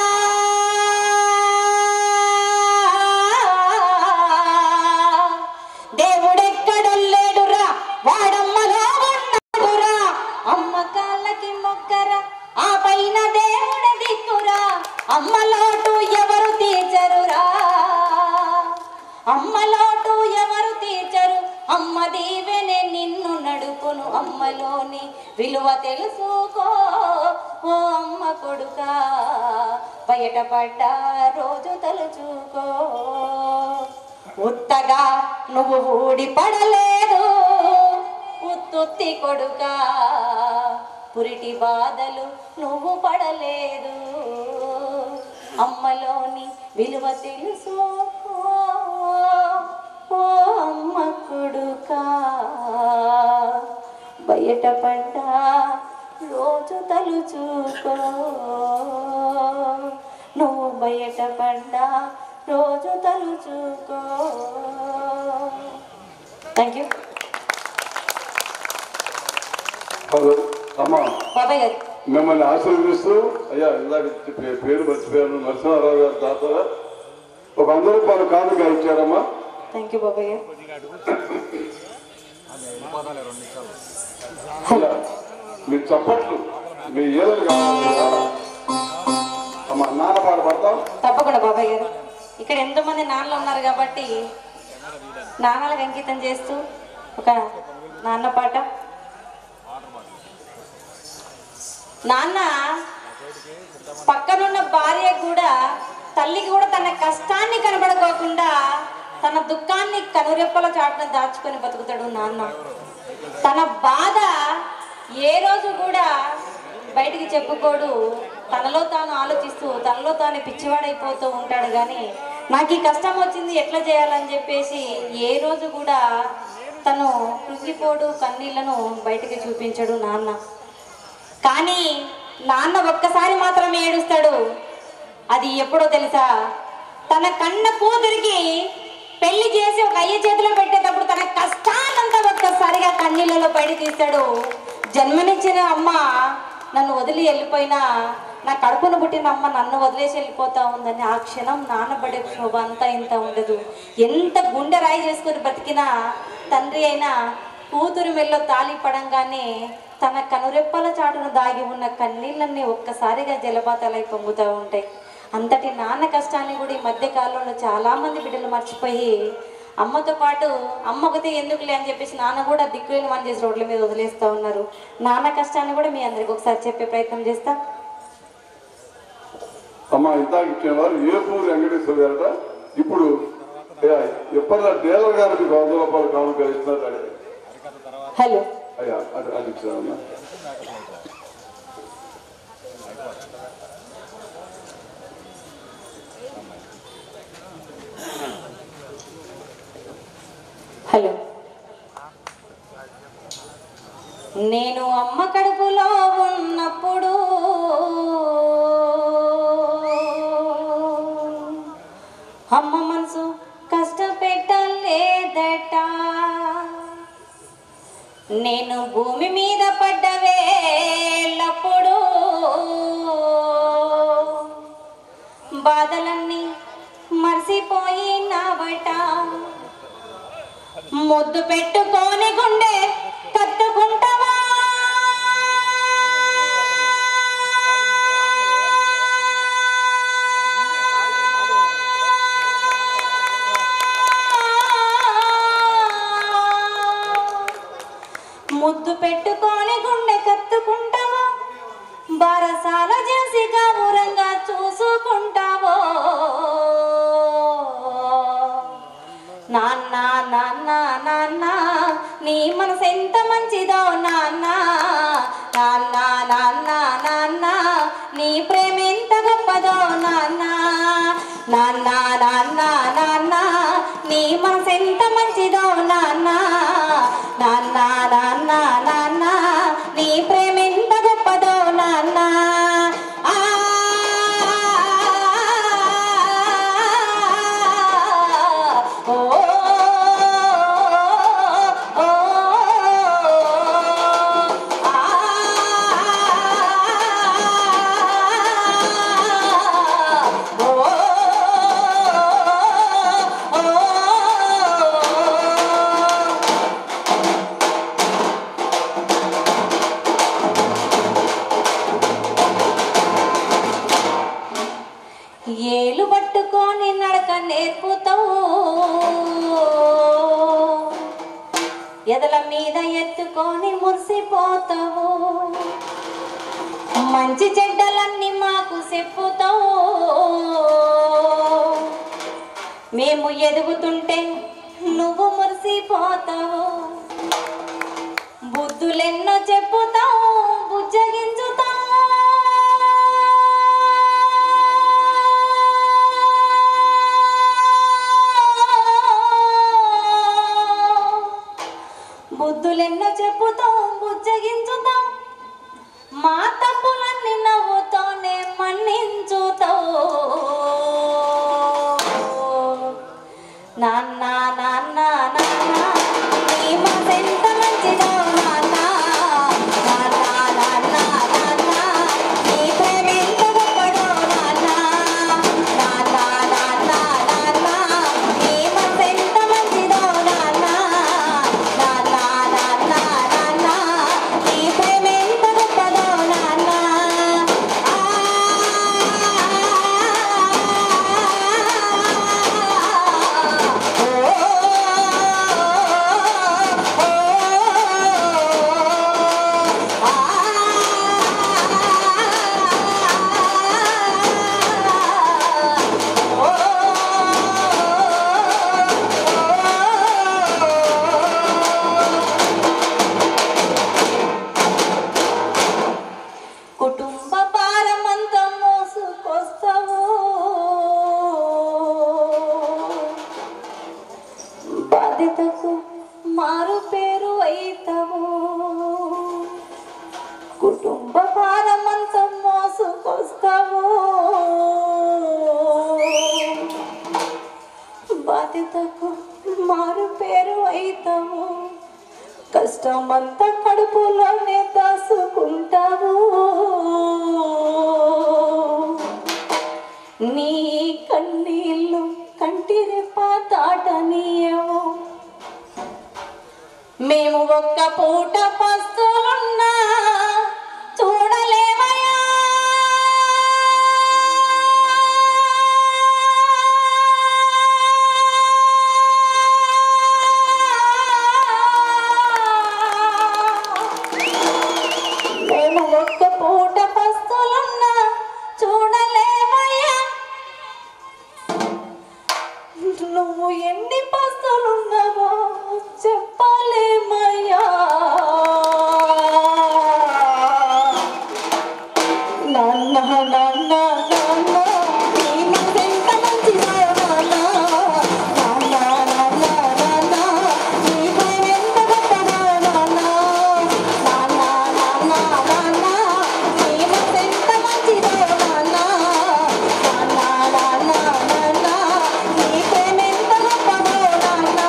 దేవుడెక్కడ లేడురా వాడమ్మలో ఉన్నాడురా అమ్మ కాళ్ళకి మొక్కరా ఆ పైన దేవుడ దిక్కురా అమ్మలోటు ఎవరు తీర్చరురా అమ్మలోటు ఎవరు తీర్చరు అమ్మ దీవెనే నిన్ను నడుపును అమ్మలోని విలువ తెలుసుకో ఓ అమ్మ కొడుకా బయటపడ్డ రోజు తలుచుకో ఉత్తగా నువ్వు ఊడి పడలేదు ఉత్తుత్తి కొడుకా పురిటి బాధలు నువ్వు పడలేదు అమ్మలోని విలువ తెలుసుకో ఓ అమ్మ కొడుకా బయటపడ్డ రోజు తలుచుకో నువ్వు బయటపడ్డ రోజు తలుచుకో థ్యాంక్ యూ హలో అమ్మా బాబాయ్ గారు మిమ్మల్ని ఆశీర్వదిస్తూ అయ్యా ఇందాక పేరు మర్చిపోయాను నరసింహారావు గారు తాత ఒక 100 రూపాయలు కానుక ఇచ్చారమ్మా. థ్యాంక్ యూ బాబాయ్ గారు. అయ్యా మీ చప్పట్లు మీ ఏదైనా కావాలి అమ్మా. నాన్న పాట పడతాం తప్పకుండా బాబాయ్ గారు. ఇక్కడ ఎంతోమంది నాన్నలు ఉన్నారు కాబట్టి నాన్నలకు అంకితం చేస్తూ ఒక నాన్న పాట. నాన్న పక్కనున్న భార్య కూడా తల్లికి కూడా తన కష్టాన్ని కనబడుకోకుండా తన దుఃఖాన్ని కనురెప్పల చాటున దాచుకొని బతుకుతాడు నాన్న. తన బాధ ఏ రోజు కూడా బయటికి చెప్పుకోడు. తనలో తాను ఆలోచిస్తూ తనలో తాను పిచ్చివాడైపోతూ ఉంటాడు. కానీ నాకు ఈ కష్టం వచ్చింది ఎట్లా చేయాలని చెప్పేసి ఏ రోజు కూడా తను కృంగిపోడు, కన్నీళ్లను బయటికి చూపించడు నాన్న. కానీ నాన్న ఒక్కసారి మాత్రమే ఏడుస్తాడు. అది ఎప్పుడో తెలుసా? తన కన్న కూతురికి పెళ్లి చేసి ఒక అయ్య చేతిలో పెట్టేటప్పుడు తన కష్టాన్నంతా ఒక్కసారిగా కన్నీళ్ళలో బయట తీస్తాడు. జన్మనిచ్చిన అమ్మ నన్ను వదిలి వెళ్ళిపోయినా నా కడుపును పుట్టిన అమ్మ నన్ను వదిలేసి వెళ్ళిపోతా ఉందని ఆ క్షణం నాన్నబడే క్షోభ అంతా ఇంత ఉండదు. ఎంత గుండె రాయి చేసుకొని బతికినా తండ్రి అయినా కూతురు మెల్లో తాళి పడంగానే తన కనురెప్పల చాటున దాగి ఉన్న కన్నీళ్ళన్నీ ఒక్కసారిగా జలపాతాలై పొంగుతూ ఉంటాయి. అంతటి నాన్న కష్టాన్ని కూడా ఈ మధ్య కాలంలో చాలా మంది బిడ్డలు మర్చిపోయి అమ్మతో పాటు అమ్మకతే ఎందుకులే అని చెప్పేసి నాన్న కూడా దిక్కులేని మనం చేసి రోడ్ల మీద వదిలేస్తూ ఉన్నారు. నాన్న కష్టాన్ని కూడా మీ అందరికి ఒకసారి చెప్పే ప్రయత్నం చేస్తా. అమ్మ ఇందాక ఇచ్చిన వారు ఏపూరు వెంకటేశ్వర గారట. ఇప్పుడు ఎప్పటిలా డేలర్ గారికి 100 రూపాయలు కానుక ఇస్తున్నారు. హలో అయ్యా అది ఇచ్చారమ్మా. హలో. నేను అమ్మ కడుపులో ఉన్నప్పుడు అమ్మ మనసు కష్టపెట్టలేదట. నేను భూమి మీద పడ్డ వేళ్ళప్పుడు బాధలన్నీ మర్చిపోయినావట. ముద్దు పెట్టుకొని గుండె కట్టుకుంటావా? ముద్దు పెట్టుకొని గుండె కత్తుకుంటావా? చేసి గౌరంగా చూసుకుంటావో నాన్న నాన్న నాన్న నీ మనసు ఎంత మంచిదో నాన్న నాన్న నాన్న నాన్న నీ ప్రేమ ఎంత గొప్పదో నాన్న నాన్న నాన్న నాన్న నీ మనసు ఎంత మంచిదో నాన్న నాన్న నాన్న నాన్న నీ ప్రేమ ఎంత గొప్పదో నాన్న ఏలు పట్టుకొని నడక నేర్పుతావు ఎదల మీద ఎత్తుకొని మురిసిపోతావు మంచి చెడ్డలన్నీ మాకు చెప్పుతావు మేము ఎదుగుతుంటే నువ్వు మురిసిపోతావు బుద్ధులెన్నో చెప్పుతావు బుజ్జగించుతావు బుద్ధులెన్నో చెప్పుతాం బుజ్జగించుతాం మా తప్పులన్నీ నవ్వుతోనే మన్నించుతావు నాన్న నాన్న నాన్న నీ మనసు ఎంత మంచిదో నాన్న నాన్న నాన్న నాన్న నీ ప్రేమ ఎంత గొప్పదో నాన్న నాన్న నాన్న నాన్న నీ మనసు ఎంత మంచిదో నాన్న నాన్న నాన్న నాన్న నీ ప్రేమ ఎంత గొప్పదో నాన్న కుటుంబ భారమంతా మోసుకొస్తావు బాధ్యతకు మారు పేరు అయితావు కుటుంబ భారమంతా మోసుకొస్తావు బాధ్యతకు మారు పేరు అయితావు కష్టమంతా కడుపులోనే దాసుకుంటావు నీ కన్నీళ్ళు కంటిరి పాతాటనీయవు మేము ఒక్క పూట పస్తులున్నా చూడలేవయా మేము ఒక్క పూట పస్తులున్నా చూడలేవయ్యా నువ్వు ఎన్ని పస్తులున్నావో చెప్పలేమయ్యా నాన్న నాన్న నాన్న నీ మనసు ఎంత మంచిదో నాన్న నాన్న నాన్న నాన్న నీ ప్రేమ ఎంత గొప్పదో నాన్న నాన్న నాన్న నాన్న నీ మనసు ఎంత మంచిదో నాన్న నాన్న నాన్న నాన్న నీ ప్రేమ ఎంత గొప్పదో నాన్న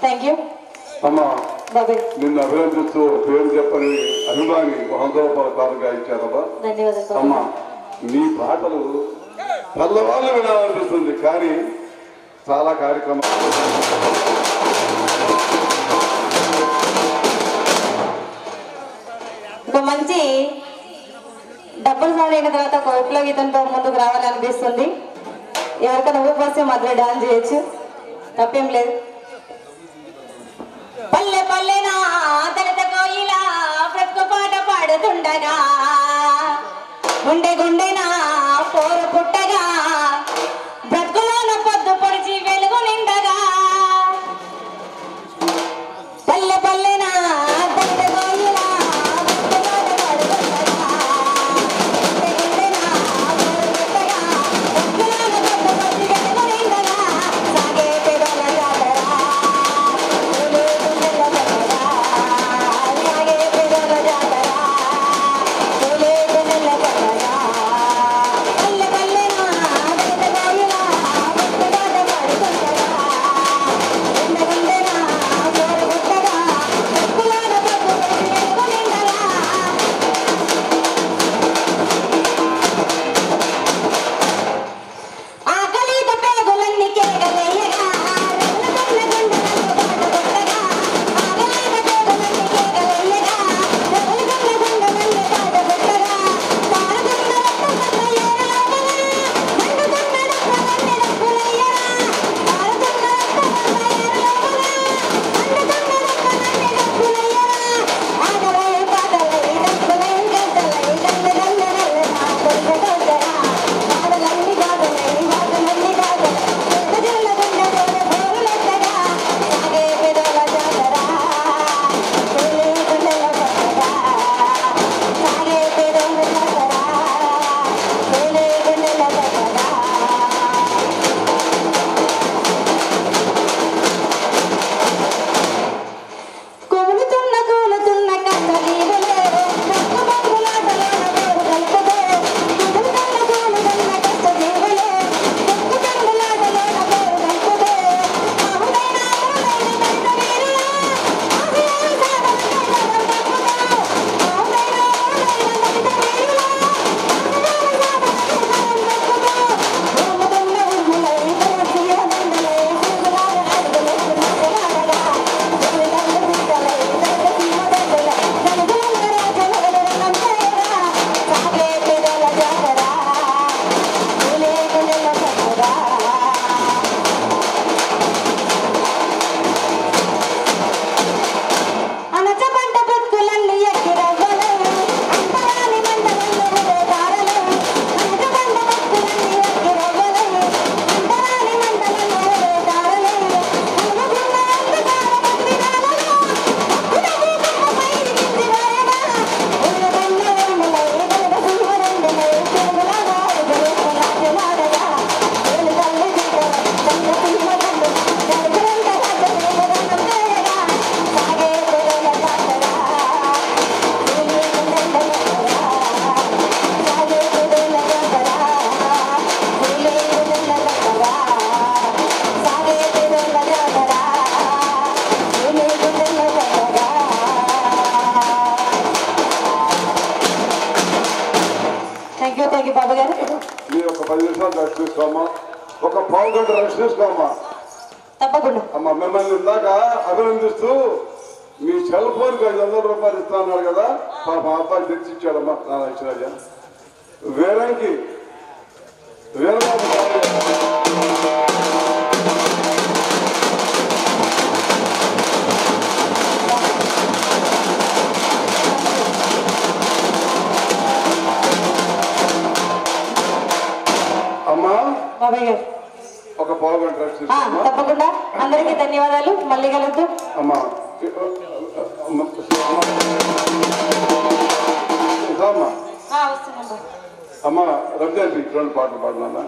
థ్యాంక్ యూ అమ్మా బాబాయ్ నిన్ను అభినందిస్తూ పేరు చెప్పని అభిమాని 100 రూపాయల కానుక ఇచ్చారమ్మా ధన్యవాదాలు అమ్మా నీ పాటలు తెల్లవాళ్ళు వినాలనిపిస్తుంది. కానీ చాలా కార్యక్రమాలు ఒక మంచి డబ్బులు సౌండ్ అయిన తర్వాత ఒక విప్లవ గీతంతో ముందుకు రావాలనిపిస్తుంది. ఎవరికైనా ఊపొస్తే మధ్యలో డాన్స్ చేయొచ్చు, తప్పేం లేదు. పల్లె పల్లెన దళిత కోయిలా బ్రతుకు పాట పాడుతుండగా గుండె గుండెన పోరు పుట్టగా బ్రతుకులోన పొద్దు పొడిచి వెలుగు నిండగా పల్లె పల్లెన దళిత కోయిలా బాబు గారు మీరు ఒక 10 నిమిషాలు రెస్ట్ తీసుకోమ్మా, ఒక పావు గంట రెస్ట్ తీసుకోమ్మా. తప్పకుండా అమ్మ మిమ్మల్ని ఇందాక అభినందిస్తూ మీ సెల్ ఫోన్ కి 500 రూపాయలు ఇస్తా అన్నారు కదా, మా అబ్బాయి తెచ్చి ఇచ్చాడమ్మా. నాన్న ఇచ్చిరాజా వీరంకి వీరబాబు అమ్మా బాబాయ్ గారు ఒక పావు గంట రెస్ట్ తీసుకోమ్మా. తప్పకుండా. అందరికీ ధన్యవాదాలు. మళ్ళీ కలుద్దాం. అమ్మా వస్తున్నాం. అమ్మ రంజాన్ 2 పాటలు పాడినా